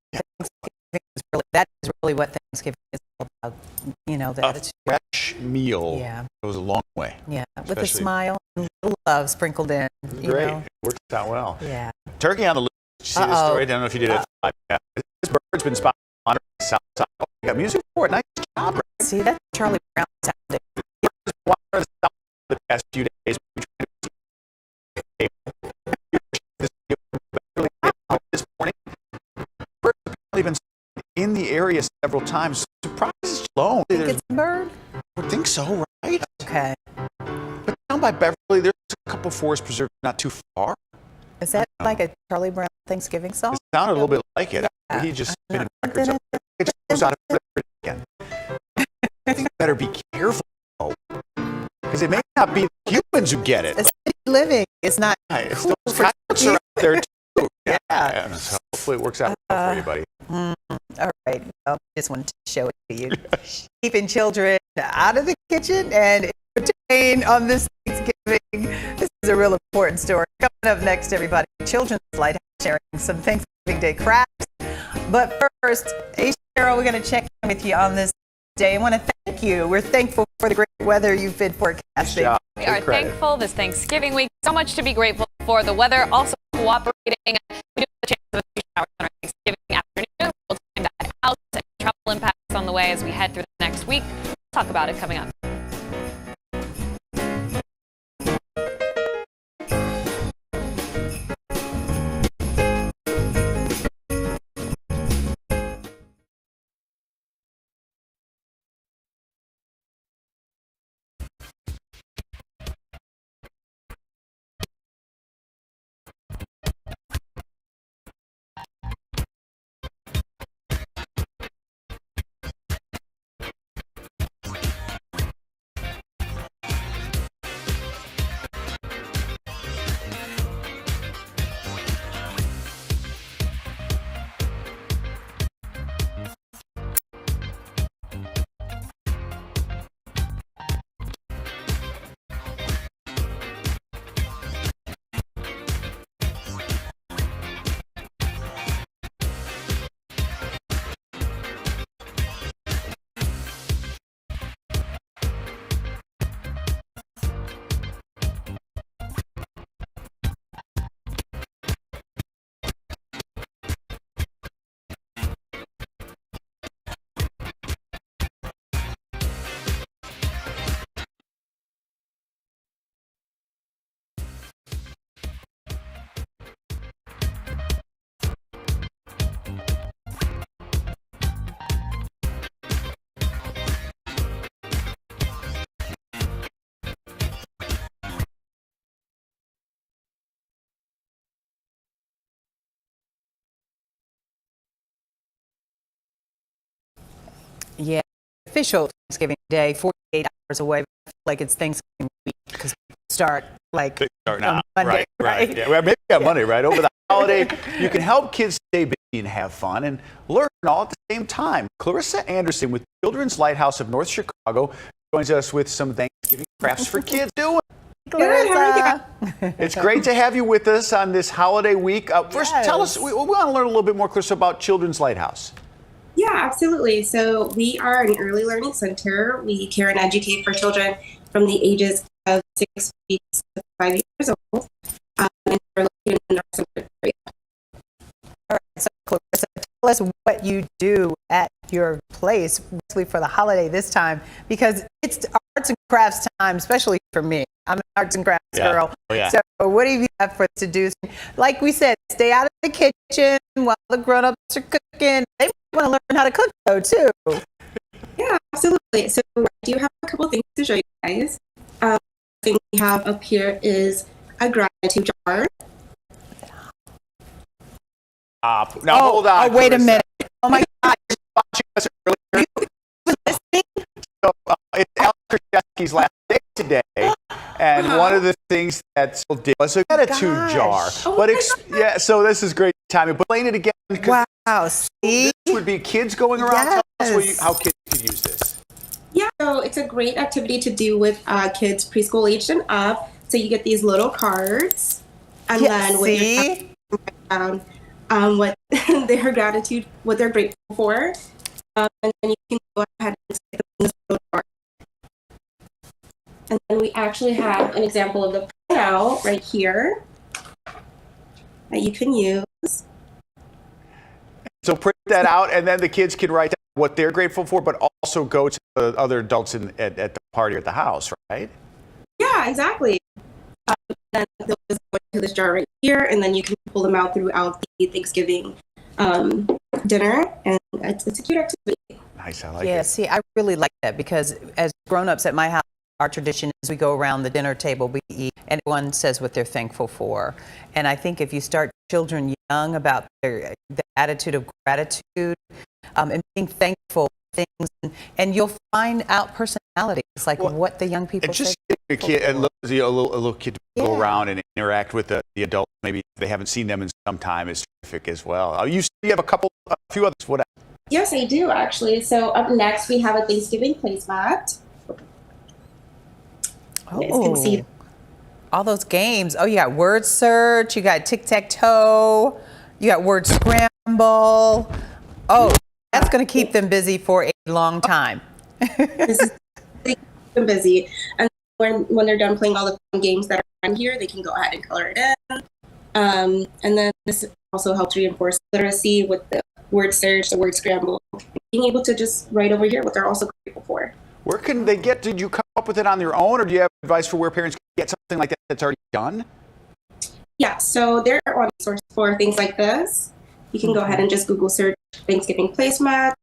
[SPEAKER 2] That is really what Thanksgiving is all about. You know, that
[SPEAKER 3] fresh meal goes a long way.
[SPEAKER 2] Yeah, with a smile and a little love sprinkled in.
[SPEAKER 3] Great.
[SPEAKER 2] Know.
[SPEAKER 3] It works out well.
[SPEAKER 2] Yeah.
[SPEAKER 3] Turkey on the loose. Did you see this story? I don't know if you did it. This bird's been spotted on the south side. Oh, you got music for it. Nice job. Right?
[SPEAKER 2] See, that's Charlie Brown sounding.
[SPEAKER 3] The past few days. This morning, birds have been in the area several times. Surprises alone.
[SPEAKER 2] You think it's a bird?
[SPEAKER 3] I think so, right?
[SPEAKER 2] Okay.
[SPEAKER 3] But down by Beverly, there's a couple forest preserves not too far.
[SPEAKER 2] Is that like a Charlie Brown Thanksgiving song?
[SPEAKER 3] It sounded a little bit like it. Yeah. He just spinning records up there. It just goes out of it again. I think you better be careful, though, because it may not be the humans who get it.
[SPEAKER 2] The city living is not
[SPEAKER 3] It's
[SPEAKER 2] cool
[SPEAKER 3] those
[SPEAKER 2] for
[SPEAKER 3] coyotes are out there, too.
[SPEAKER 2] Yeah.
[SPEAKER 3] So hopefully it works out well for you, buddy.
[SPEAKER 2] All right. Well, just wanted to show it to you. Keeping children out of the kitchen and entertain on this Thanksgiving. This is a real important story. Coming up next, everybody, Children's Lighthouse sharing some Thanksgiving Day crafts. But first, hey, Cheryl, we're going to check in with you on this day. I want to thank you. We're thankful for the great weather you've been forecasting.
[SPEAKER 9] We are thankful this Thanksgiving week. So much to be grateful for. The weather also cooperating. We do have a chance of a few showers on our Thanksgiving afternoon. We'll time that out. And travel impacts on the way as we head through the next week. We'll talk about it coming up.
[SPEAKER 2] Yeah, official Thanksgiving Day, 48 hours away. I feel like it's Thanksgiving week because people start like
[SPEAKER 3] now.
[SPEAKER 2] Monday,
[SPEAKER 3] right? Yeah, well, maybe on Monday, right? Over the holiday, you can help kids stay busy and have fun and learn all at the same time. Clarissa Anderson with Children's Lighthouse of North Chicago joins us with some Thanksgiving crafts for kids doing.
[SPEAKER 2] Clarissa.
[SPEAKER 3] It's great to have you with us on this holiday week. First, tell us, we want to learn a little bit more, Clarissa, about Children's Lighthouse.
[SPEAKER 8] Yeah, absolutely. So we are an early learning center. We care and educate for children from the ages of 6 weeks to 5 years old. And we're located in our center area.
[SPEAKER 2] All right, so Clarissa, tell us what you do at your place, especially for the holiday this time, because it's arts and crafts time, especially for me. I'm an arts and crafts girl.
[SPEAKER 3] Oh, yeah.
[SPEAKER 2] So what do you have for us to do? Like we said, stay out of the kitchen while the grown-ups are cooking. They want to learn how to cook, though, too.
[SPEAKER 8] Yeah, absolutely. So I do have a couple things to show you guys. The thing we have up here is a gratitude jar.
[SPEAKER 3] Now hold on.
[SPEAKER 2] Oh, wait a minute. Oh my God.
[SPEAKER 3] So, it's Alex Krzyzewski's last day today, and one of the things that Syl did was a gratitude jar. But yeah, so this is great timing. But explain it again.
[SPEAKER 2] Wow, see?
[SPEAKER 3] This would be kids going around. Tell us how kids could use this.
[SPEAKER 8] Yeah, so it's a great activity to do with kids preschool aged and up. So you get these little cards, and then what what their gratitude, what they're grateful for, and then you can go ahead and stick them in this little jar. And then we actually have an example of the printout right here that you can use.
[SPEAKER 3] So print that out, and then the kids can write down what they're grateful for, but also go to the other adults at the party or at the house, right?
[SPEAKER 8] Yeah, exactly. Then they'll just go into this jar right here, and then you can pull them out throughout the Thanksgiving dinner, and it's a cute activity.
[SPEAKER 3] Nice, I like it.
[SPEAKER 2] Yeah, see, I really like that because as grown-ups at my house, our tradition is we go around the dinner table, we eat, and everyone says what they're thankful for. And I think if you start children young about the attitude of gratitude and being thankful for things, and you'll find out personalities, like what the young people
[SPEAKER 3] just
[SPEAKER 2] say.
[SPEAKER 3] A kid, a little kid to go around and interact with the adults. Maybe they haven't seen them in some time is terrific as well. You have a few others. What?
[SPEAKER 8] Yes, I do actually. So up next we have a Thanksgiving placemat.
[SPEAKER 2] Oh, you can see all those games. Oh, you got word search, you got tic-tac-toe, you got word scramble. Oh, that's going to keep them busy for a long time.
[SPEAKER 8] This is keep them busy. And when they're done playing all the fun games that are on here, they can go ahead and color it in. And then this also helps reinforce literacy with the word search, the word scramble, being able to just write over here what they're also grateful for.
[SPEAKER 3] Where can they get? Did you come up with it on their own, or do you have advice for where parents can get something like that that's already done? Yeah,
[SPEAKER 8] so there are on source for things like this. You can go ahead and just Google search Thanksgiving placemats,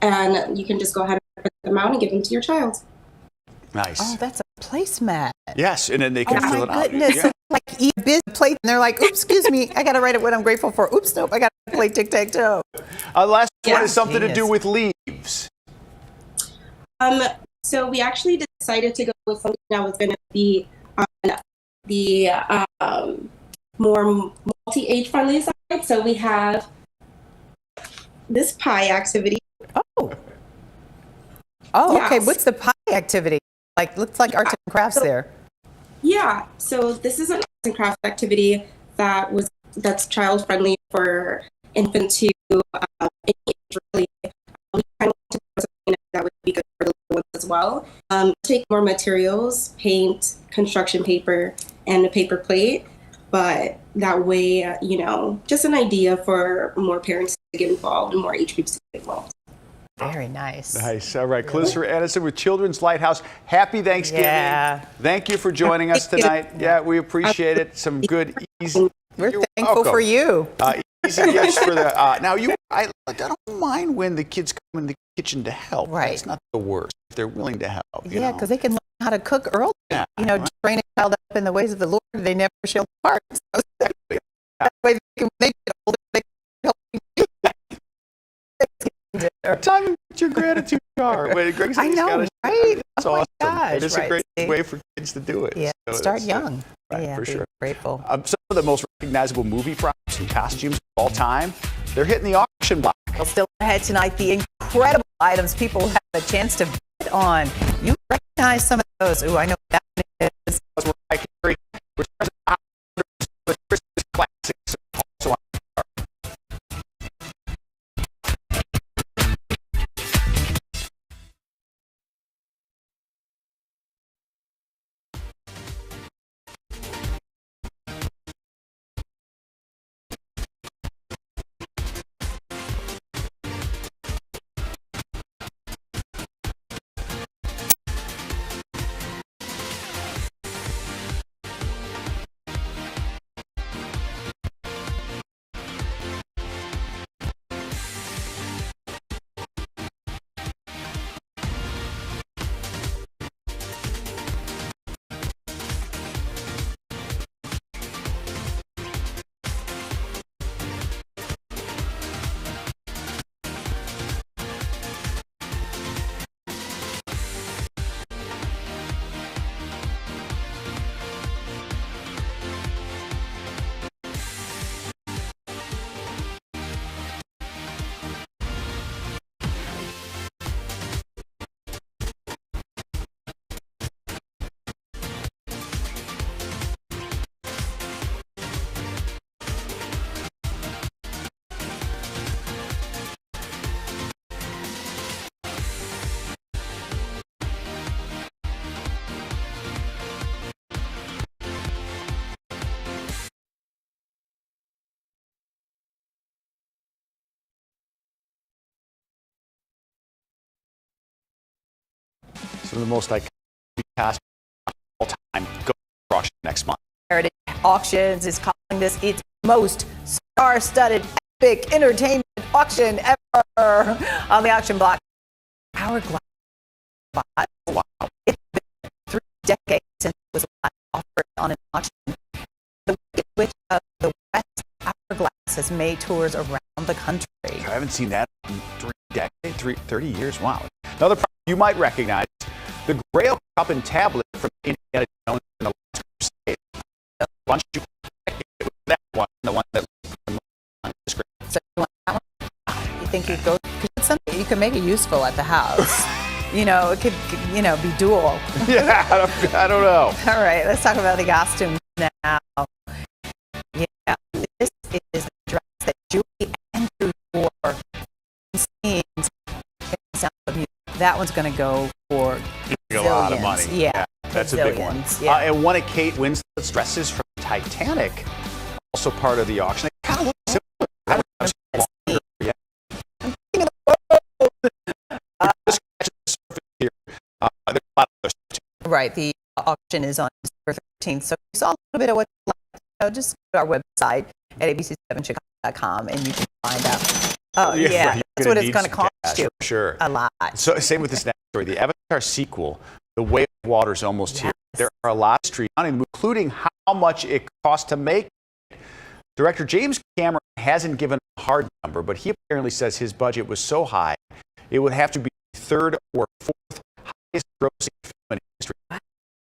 [SPEAKER 8] and you can just go ahead and print them out and give them to your child.
[SPEAKER 3] Nice.
[SPEAKER 2] Oh, that's a placemat.
[SPEAKER 3] Yes, and then they can fill it out.
[SPEAKER 2] Oh my goodness!
[SPEAKER 3] Yeah.
[SPEAKER 2] Like eat a busy plate, and they're like, "Oops, excuse me, I got to write it what I'm grateful for." Oops, nope, I got to play tic-tac-toe.
[SPEAKER 3] Last one is something to do with leaves.
[SPEAKER 8] So we actually decided to go with something that was going to be on the more multi-age friendly side. So we have this pie activity.
[SPEAKER 2] Oh, okay. What's the pie activity? Like, looks like arts and crafts there.
[SPEAKER 8] Yeah. So this is an arts and crafts activity that's child friendly for infant to any age, really. We kind of want to do something that would be good for the little ones as well. Take more materials, paint, construction paper, and a paper plate. But that way, just an idea for more parents to get involved and more age groups to get involved.
[SPEAKER 2] Very nice.
[SPEAKER 3] Nice. All right. Clarissa Addison with Children's Lighthouse. Happy Thanksgiving.
[SPEAKER 2] Yeah.
[SPEAKER 3] Thank you for joining us tonight. Yeah, we appreciate it. Some good, easy.
[SPEAKER 2] We're thankful for you.
[SPEAKER 3] Easy gifts for the. Now, I don't mind when the kids come in the kitchen to help.
[SPEAKER 2] Right.
[SPEAKER 3] It's not the worst if they're willing to help.
[SPEAKER 2] Yeah, because they can learn how to cook early.
[SPEAKER 3] Yeah,
[SPEAKER 2] train a child up in the ways of the Lord. They never shall depart. So that way they get older. They can help you.
[SPEAKER 3] Time to get your gratitude card.
[SPEAKER 2] I know, right?
[SPEAKER 3] That's
[SPEAKER 2] oh my
[SPEAKER 3] awesome.
[SPEAKER 2] gosh,
[SPEAKER 3] It is a great way for kids to do it.
[SPEAKER 2] Yeah,
[SPEAKER 3] So
[SPEAKER 2] start young.
[SPEAKER 3] Right,
[SPEAKER 2] yeah,
[SPEAKER 3] for sure.
[SPEAKER 2] Grateful.
[SPEAKER 3] Some of the most recognizable movie props and costumes of all time, they're hitting the auction block.
[SPEAKER 2] Well, still ahead tonight, the incredible items people have a chance to bid on. You recognize some of those. Ooh, I know what that is.
[SPEAKER 3] Christmas classics also on. some of the most iconic costumes of all time go for auction next month.
[SPEAKER 2] Heritage Auctions is calling this its most star-studded epic entertainment auction ever. On the auction block, hourglass spot. Wow. It's been 3 decades since it was last offered on an auction. The Wicked Witch of the West hourglass has made tours around the country.
[SPEAKER 3] I haven't seen that in 30 years. Wow. Another product you might recognize, the Grail Cup and Tablet from Indiana Jones and the Last Crusade. A bunch of that one, the one that on the screen.
[SPEAKER 2] So you want that one? You think you'd go? Because it's something you can make it useful at the house. You know, it could, you know, be dual.
[SPEAKER 3] Yeah, I don't know.
[SPEAKER 2] All right, let's talk about the costumes now. Yeah, this is the dress that Julie Andrews wore in scenes in Sound of Music. That one's going to go for
[SPEAKER 3] a lot of money.
[SPEAKER 2] Yeah,
[SPEAKER 3] that's a big one.
[SPEAKER 2] Yeah.
[SPEAKER 3] And one of Kate Winslet's dresses from Titanic, also part of the auction. It kind of looks similar. Yeah.
[SPEAKER 2] Right, the auction is on December 13th, so you saw a little bit of what you like. Just go to our website at ABC7chicago.com and you can find out. Oh, yeah, that's what it's going to cost you.
[SPEAKER 3] Sure.
[SPEAKER 2] A lot.
[SPEAKER 3] So, same with this next story. The Avatar sequel, The Way of Water, is almost here. There are a lot of streets, including how much it costs to make it. Director James Cameron hasn't given a hard number, but he apparently says his budget was so high, it would have to be the 3rd or 4th highest grossing film in history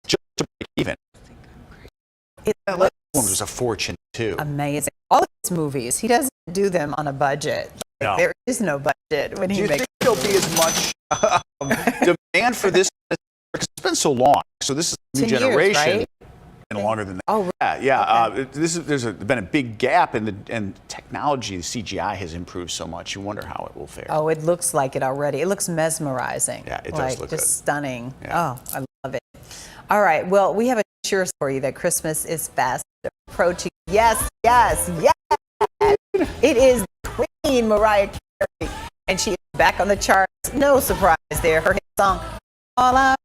[SPEAKER 3] just to break even. That one was a fortune, too.
[SPEAKER 2] Amazing. All of his movies, he doesn't do them on a budget.
[SPEAKER 3] No.
[SPEAKER 2] There is no budget when he makes.
[SPEAKER 3] Do you think there'll be as much demand for this? Because it's been so long. So this is a new
[SPEAKER 2] 10 years,
[SPEAKER 3] generation.
[SPEAKER 2] right?
[SPEAKER 3] And longer than that.
[SPEAKER 2] Oh,
[SPEAKER 3] right. Yeah. There's been a big gap in the technology. The CGI has improved so much. You wonder how it will fare.
[SPEAKER 2] Oh, it looks like it already. It looks mesmerizing.
[SPEAKER 3] Yeah, it
[SPEAKER 2] like,
[SPEAKER 3] does look
[SPEAKER 2] just
[SPEAKER 3] good.
[SPEAKER 2] Stunning.
[SPEAKER 3] Yeah.
[SPEAKER 2] Oh, I love it. All right. Well, we have a cheer for you that Christmas is fast approaching. Yes, yes, yes. It is Queen Mariah Carey, and she is back on the charts. No surprise there. Her hit song, All I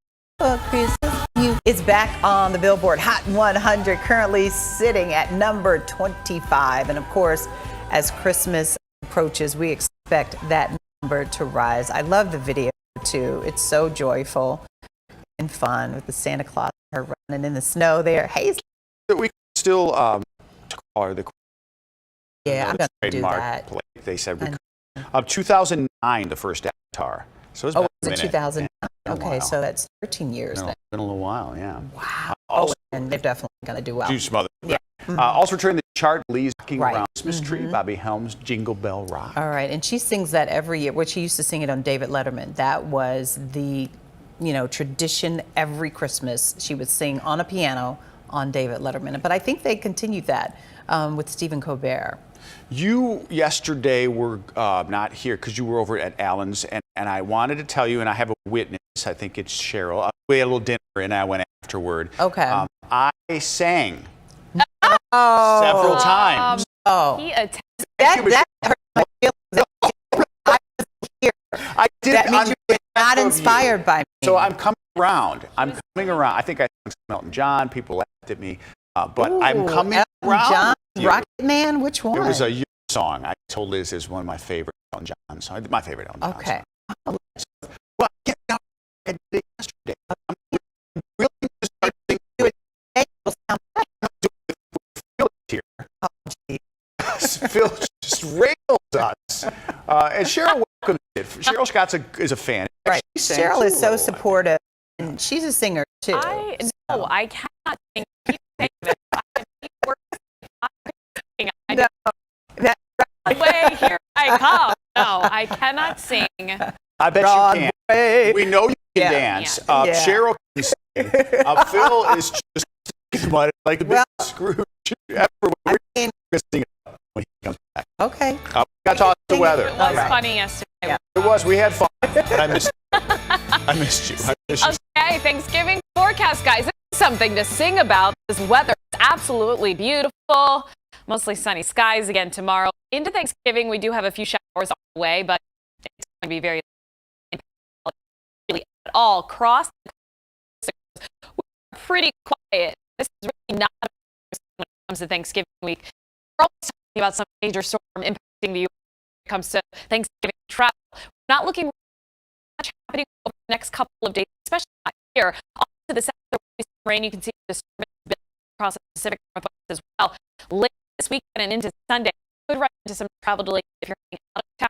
[SPEAKER 2] Want for Christmas You, is back on the Billboard Hot 100, currently sitting at number 25. And of course, as Christmas approaches, we expect that number to rise. I love the video too. It's so joyful and fun with the Santa Claus, her running in the snow there. Hey,
[SPEAKER 3] we still call her the.
[SPEAKER 2] Yeah, I'm going to do that.
[SPEAKER 3] Plate. They said we could. 2009, the first Avatar. So it's been a minute.
[SPEAKER 2] 2009?
[SPEAKER 3] Yeah,
[SPEAKER 2] Okay, so that's 13 years then.
[SPEAKER 3] It's been a little while, yeah.
[SPEAKER 2] Wow.
[SPEAKER 3] Also,
[SPEAKER 2] and they're definitely going to do well.
[SPEAKER 3] do some other.
[SPEAKER 2] Yeah.
[SPEAKER 3] Also returning the chart, Lee's Rocking
[SPEAKER 2] Right.
[SPEAKER 3] Around Christmas Tree, Bobby Helms, Jingle Bell Rock.
[SPEAKER 2] All right, and she sings that every year. Well, she used to sing it on David Letterman. That was the, tradition every Christmas. She would sing on a piano on David Letterman. But I think they continued that with Stephen Colbert.
[SPEAKER 3] You yesterday were not here because you were over at Allen's, and I wanted to tell you, and I have a witness, I think it's Cheryl. We had a little dinner, and I went afterward.
[SPEAKER 2] Okay.
[SPEAKER 3] I sang
[SPEAKER 2] Oh.
[SPEAKER 3] several times.
[SPEAKER 9] He attempted.
[SPEAKER 2] That hurt my feelings. I was here.
[SPEAKER 3] I did.
[SPEAKER 2] That means you're not inspired by me.
[SPEAKER 3] So I'm coming around. I think I sang Elton John. People laughed at me. But I'm coming around.
[SPEAKER 2] John, Rocket Man, which one?
[SPEAKER 3] It was a song. I told Liz it's one of my favorite Elton John songs. My favorite Elton John
[SPEAKER 2] Okay.
[SPEAKER 3] song. Well, I did it yesterday. I'm really just start singing it. Phil here.
[SPEAKER 2] Oh, geez.
[SPEAKER 3] Phil just rails us. And Cheryl welcomed it. Cheryl Scott is a fan.
[SPEAKER 2] Right.
[SPEAKER 3] She sang
[SPEAKER 2] Cheryl is
[SPEAKER 3] too,
[SPEAKER 2] so
[SPEAKER 3] though.
[SPEAKER 2] supportive, and she's a singer too.
[SPEAKER 9] I cannot sing. Keep saying that.
[SPEAKER 2] No,
[SPEAKER 9] Way, here I come. No, I cannot sing.
[SPEAKER 3] I bet you can. We know you can dance.
[SPEAKER 9] Yeah.
[SPEAKER 3] Cheryl can sing. Phil is just like a big Scrooge. Everywhere. When he comes back.
[SPEAKER 2] Okay.
[SPEAKER 3] We got to talk the weather.
[SPEAKER 9] It was funny yesterday.
[SPEAKER 3] Yeah. It was. We had fun. But I missed you. I missed you.
[SPEAKER 9] Okay, Thanksgiving forecast, guys. It's something to sing about. This weather is absolutely beautiful. Mostly sunny skies again tomorrow. Into Thanksgiving, we do have a few showers on the way, but it's going to be very at all. Across the coast, we're pretty quiet. This is really not when it comes to Thanksgiving week. We're always talking about some major storm impacting the U.S. when it comes to Thanksgiving travel. We're not looking much happening over the next couple of days, especially not here. Off to the south, there will be some rain. You can see the disturbance across the Pacific Northwest as well. Late this weekend and into Sunday, could run into some travel delays if you're heading out of town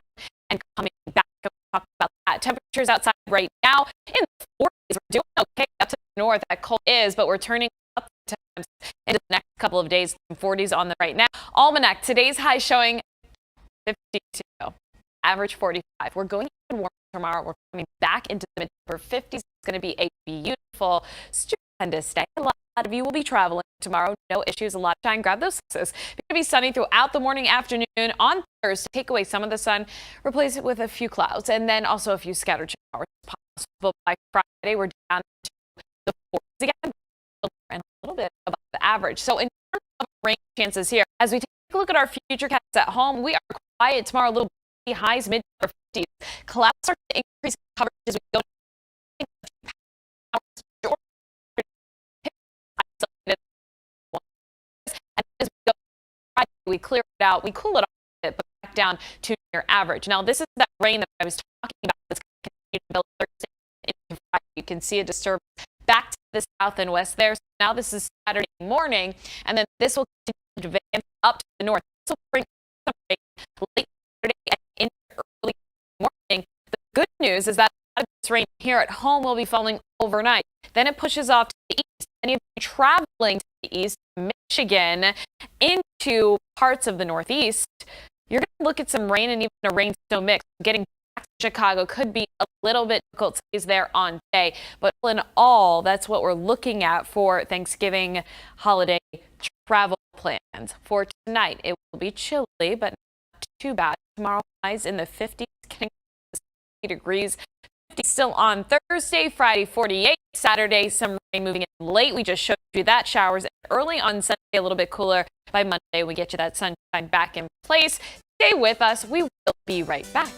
[SPEAKER 9] and coming back. We'll talk about that. Temperatures outside right now in the 40s. We're doing okay up to the north. That cold is, but we're turning up the temps into the next couple of days. 40s on the right now. Almanac, today's high showing 52. Average 45. We're going even warmer tomorrow. We're coming back into the mid-upper 50s. It's going to be a beautiful, stupendous day. A lot of you will be traveling tomorrow. No issues. A lot of time. Grab those sixes. It's going to be sunny throughout the morning, afternoon. On Thursday, take away some of the sun, replace it with a few clouds, and then also a few scattered showers possible by Friday. We're down to the 40s again, and a little bit above the average. So in terms of rain chances here, as we take a look at our future cats at home, we are quiet tomorrow. A little highs mid-upper 50s. Clouds start to increase coverage as we go. And as we go, we clear it out, we cool it off a bit, but back down to near average. Now, this is that rain that I was talking about that's going to continue to build Thursday into Friday. You can see a disturbance back to the south and west there. So now this is Saturday morning, and then this will continue to advance up to the north. This will bring some rain late Saturday and into early morning. The good news is that a lot of this rain here at home will be falling overnight. Then it pushes off to the east. Any of you traveling to the east, Michigan, into parts of the northeast, you're going to look at some rain and even a rain snow mix. Getting back to Chicago could be a little bit difficult stays there on day, but all in all, that's what we're looking at for Thanksgiving holiday travel plans. For tonight, it will be chilly, but not too bad. Tomorrow, highs in the 50s, getting to 60 degrees. 50 still on Thursday, Friday 48, Saturday some rain moving in late. We just showed you that. Showers early on Sunday, a little bit cooler. By Monday, we get you that sunshine back in place. Stay with us. We will be right back.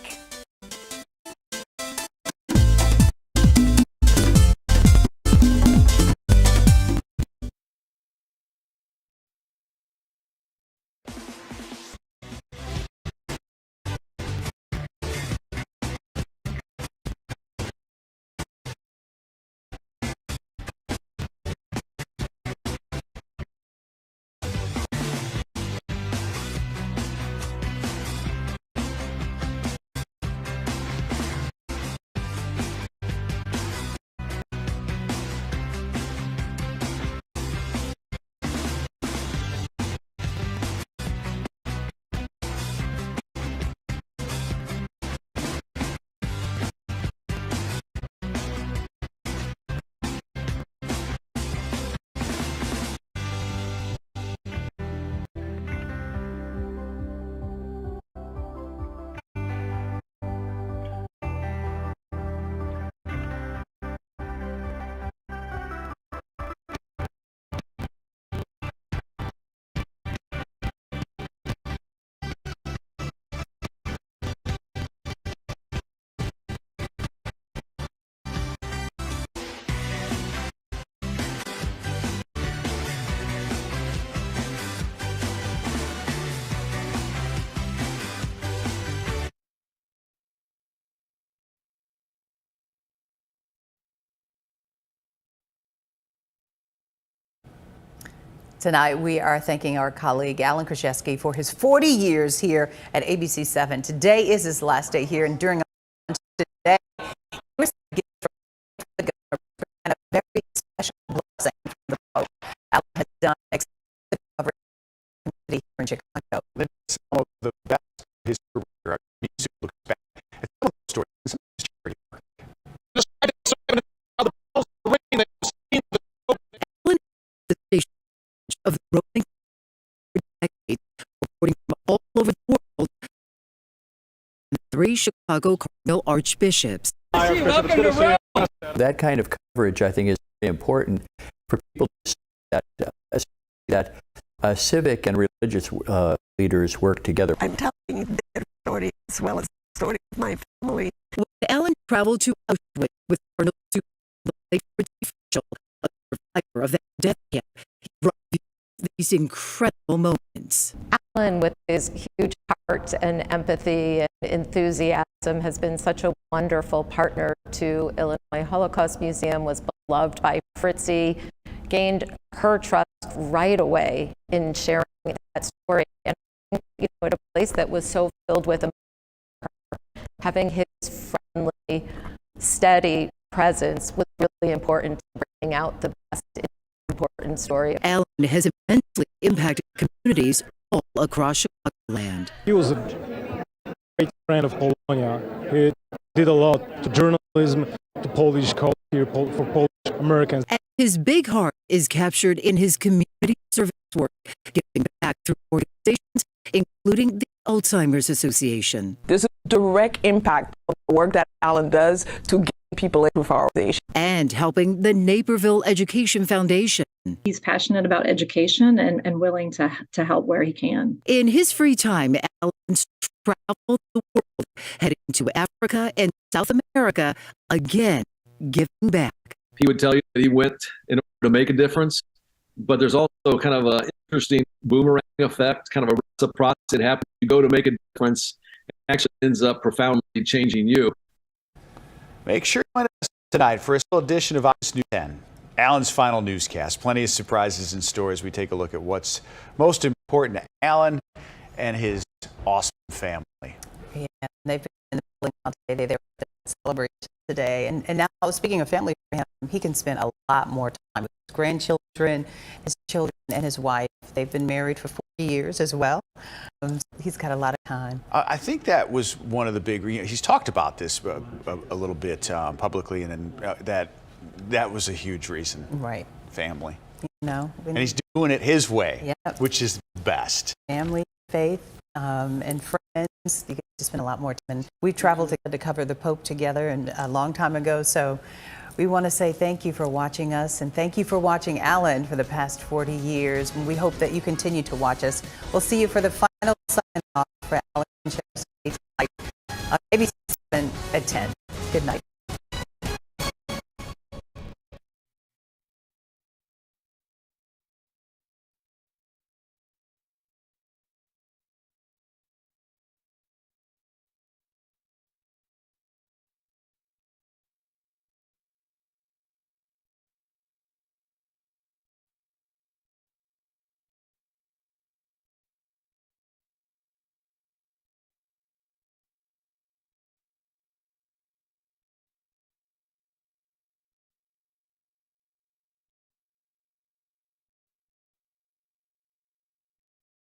[SPEAKER 2] Tonight, we are thanking our colleague Alan Krzyzewski for his 40 years here at ABC7. Today is his last day here, and during our lunch today, we received a gift from the governor and a very special blessing from the Pope. Alan has done extensive coverage here in Chicago.
[SPEAKER 3] Some of the best of his career. Music looks back at some of the stories and some of his charity work.
[SPEAKER 10] The station of the rolling decades, reporting from all over the world. 3 Chicago Cardinal Archbishops.
[SPEAKER 11] That kind of coverage, I think, is very important for people to see that civic and religious leaders work together.
[SPEAKER 10] I'm telling their story as well as the story of my family. When Ellen traveled to Auschwitz with Cardinal of that death camp, he brought these incredible moments.
[SPEAKER 12] Alan, with his huge heart and empathy and enthusiasm, has been such a wonderful partner to Illinois Holocaust Museum, was beloved by Fritzy, gained her trust right away in sharing that story. And at a place that was so filled with having his friendly, steady presence was really important to bring out the best important story.
[SPEAKER 10] Alan has immensely impacted communities all across Chicagoland.
[SPEAKER 13] He was a great friend of Polonia. He did a lot to journalism, to Polish culture, for Polish Americans.
[SPEAKER 10] And his big heart is captured in his community service work, giving back through organizations, including the Alzheimer's Association.
[SPEAKER 14] There's a direct impact of the work that Alan does to get people into our organization.
[SPEAKER 10] And helping the Naperville Education Foundation.
[SPEAKER 15] He's passionate about education and willing to help where he can.
[SPEAKER 10] In his free time, Alan's traveled the world, heading to Africa and South America, again, giving back.
[SPEAKER 16] He would tell you that he went in order to make a difference, but there's also kind of an interesting boomerang effect, kind of a reciprocity that happens. You go to make a difference, it actually ends up profoundly changing you.
[SPEAKER 3] Make sure you join us tonight for a special edition of Eyewitness News 10, Alan's final newscast. Plenty of surprises in store as we take a look at what's most important to Alan and his awesome family.
[SPEAKER 2] Yeah, they've been in the building all day. They were at the celebration today. And now, speaking of family for him, he can spend a lot more time with his grandchildren, his children, and his wife. They've been married for 40 years as well. He's got a lot of time.
[SPEAKER 3] I think that was one of the big, he's talked about this a little bit publicly, and then that was a huge reason.
[SPEAKER 2] Right.
[SPEAKER 3] Family.
[SPEAKER 2] You know.
[SPEAKER 3] And he's doing it his way,
[SPEAKER 2] yep.
[SPEAKER 3] Which is best.
[SPEAKER 2] Family, faith, and friends. You get to spend a lot more time. And we traveled to cover the Pope together and a long time ago, so we want to say thank you for watching us, and thank you for watching Alan for the past 40 years. And we hope that you continue to watch us. We'll see you for the final sign off.